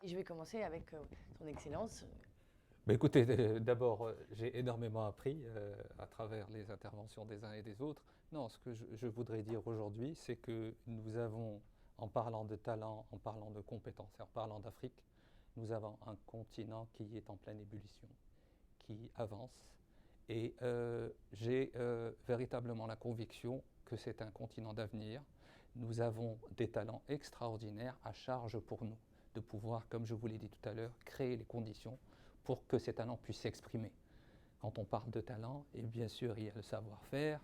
Et je vais commencer avec son Excellence. Écoutez, d'abord, j'ai énormément appris à travers les interventions des uns et des autres. Non, ce que je voudrais dire aujourd'hui, c'est que nous avons, en parlant de talent, en parlant de compétences et en parlant d'Afrique, nous avons un continent qui est en pleine ébullition, qui avance. Et j'ai véritablement la conviction que c'est un continent d'avenir. Nous avons des talents extraordinaires à charge pour nous de pouvoir, comme je vous l'ai dit tout à l'heure, créer les conditions pour que ces talents puissent s'exprimer. Quand on parle de talent, et bien sûr, il y a le savoir-faire,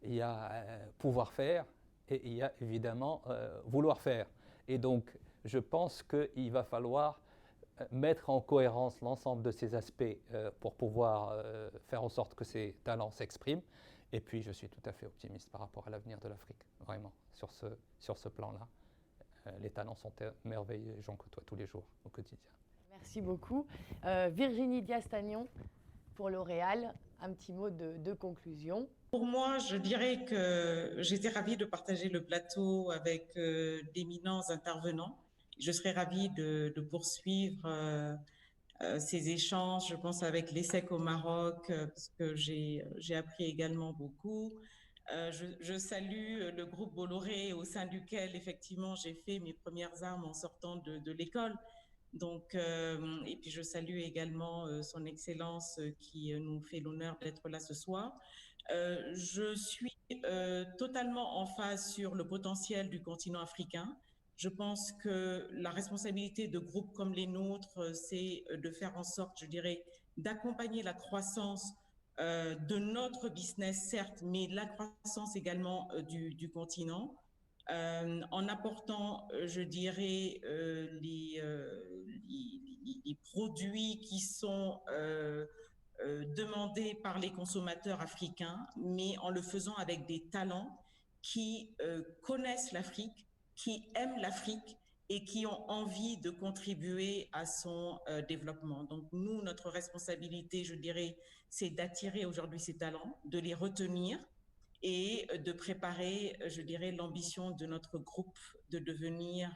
il y a pouvoir faire, et il y a évidemment vouloir faire. Et donc, je pense qu'il va falloir mettre en cohérence l'ensemble de ces aspects pour pouvoir faire en sorte que ces talents s'expriment. Et puis, je suis tout à fait optimiste par rapport à l'avenir de l'Afrique, vraiment, sur ce plan-là. Les talents sont merveilleux, j'en côtoie tous les jours, au quotidien. Merci beaucoup. Virginie Diastagnon, pour L'Oréal, un petit mot de conclusion. Pour moi, je dirais que j'étais ravie de partager le plateau avec d'éminents intervenants. Je serais ravie de poursuivre ces échanges, je pense, avec l'ESSEC au Maroc, parce que j'ai appris également beaucoup. Je salue le groupe Bolloré, au sein duquel, effectivement, j'ai fait mes premières armes en sortant de l'école. Donc, et puis je salue également son Excellence qui nous fait l'honneur d'être là ce soir. Je suis totalement en phase sur le potentiel du continent africain. Je pense que la responsabilité de groupes comme les nôtres, c'est de faire en sorte, je dirais, d'accompagner la croissance de notre business, certes, mais la croissance également du continent. En apportant, je dirais, les produits qui sont demandés par les consommateurs africains, mais en le faisant avec des talents qui connaissent l'Afrique, qui aiment l'Afrique et qui ont envie de contribuer à son développement. Donc nous, notre responsabilité, je dirais, c'est d'attirer aujourd'hui ces talents, de les retenir et de préparer, je dirais, l'ambition de notre groupe de devenir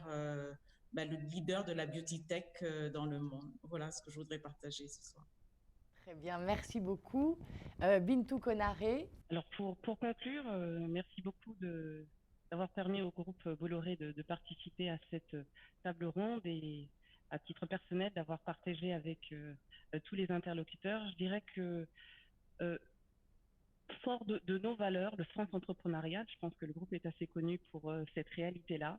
le leader de la beauty tech dans le monde. Voilà ce que je voudrais partager ce soir. Très bien, merci beaucoup. Bintou Konaré. Alors pour conclure, merci beaucoup d'avoir permis au groupe Bolloré de participer à cette table ronde et à titre personnel d'avoir partagé avec tous les interlocuteurs. Je dirais que fort de nos valeurs, le sens entrepreneurial, je pense que le groupe est assez connu pour cette réalité-là.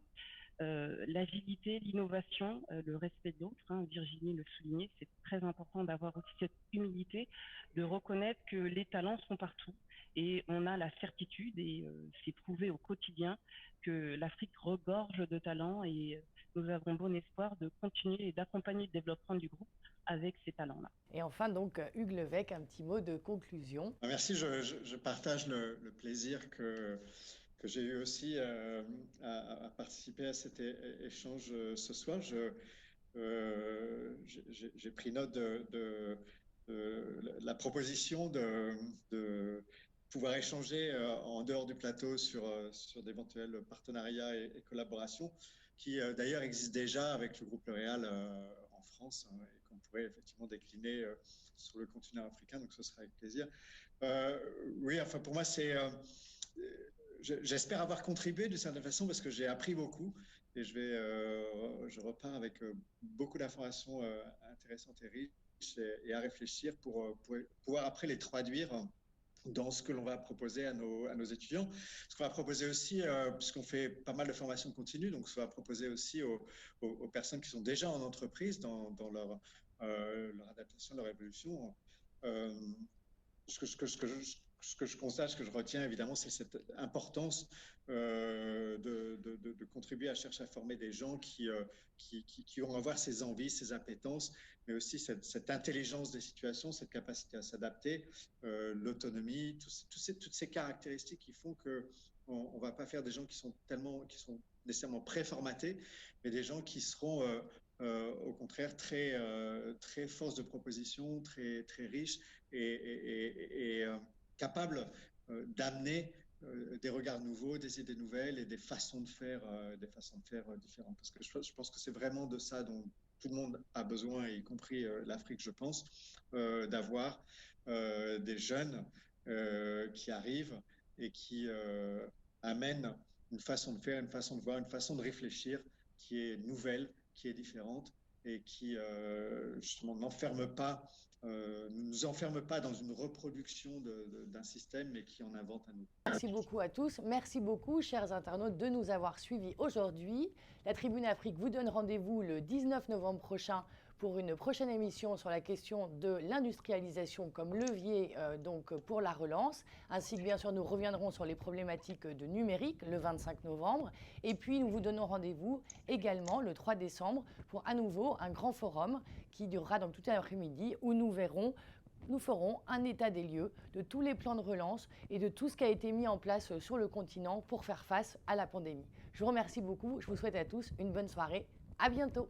L'agilité, l'innovation, le respect de l'autre, Virginie le soulignait, c'est très important d'avoir aussi cette humilité, de reconnaître que les talents sont partout et on a la certitude, et c'est prouvé au quotidien, que l'Afrique regorge de talents et nous avons bon espoir de continuer et d'accompagner le développement du groupe avec ces talents-là. Et enfin, donc, Hugues Levesque, un petit mot de conclusion. Merci, je partage le plaisir que j'ai eu aussi à participer à cet échange ce soir. J'ai pris note de la proposition pouvoir échanger en dehors du plateau sur d'éventuels partenariats et collaborations qui d'ailleurs existent déjà avec le groupe L'Oréal en France et qu'on pourrait effectivement décliner sur le continent africain, donc ce sera avec plaisir. Oui, enfin pour moi j'espère avoir contribué d'une certaine façon parce que j'ai appris beaucoup et je repars avec beaucoup d'informations intéressantes et riches et à réfléchir pour pouvoir après les traduire dans ce que l'on va proposer à nos étudiants. Ce qu'on va proposer aussi, puisqu'on fait pas mal de formations continues, donc ce qu'on va proposer aussi aux personnes qui sont déjà en entreprise dans leur adaptation, leur évolution. Ce que je constate, ce que je retiens évidemment, c'est cette importance de contribuer à chercher à former des gens qui vont avoir ces envies, ces appétences, mais aussi cette intelligence des situations, cette capacité à s'adapter, l'autonomie, toutes ces caractéristiques qui font qu'on ne va pas faire des gens qui sont nécessairement préformatés, mais des gens qui seront au contraire très force de proposition, très riches et capables d'amener des regards nouveaux, des idées nouvelles et des façons de faire différentes. Parce que je pense que c'est vraiment de ça dont tout le monde a besoin, y compris l'Afrique, je pense, d'avoir des jeunes qui arrivent et qui amènent une façon de faire, une façon de voir, une façon de réfléchir qui est nouvelle, qui est différente et qui justement ne nous enferme pas dans une reproduction d'un système, mais qui en invente un autre. Merci beaucoup à tous. Merci beaucoup, chers internautes, de nous avoir suivis aujourd'hui. La Tribune Afrique vous donne rendez-vous le 19 novembre prochain pour une prochaine émission sur la question de l'industrialisation comme levier donc pour la relance, ainsi que bien sûr nous reviendrons sur les problématiques de numérique le 25 novembre. Et puis nous vous donnons rendez-vous également le 3 décembre pour à nouveau un grand forum qui durera donc tout l'après-midi où nous ferons un état des lieux de tous les plans de relance et de tout ce qui a été mis en place sur le continent pour faire face à la pandémie. Je vous remercie beaucoup, je vous souhaite à tous une bonne soirée, à bientôt.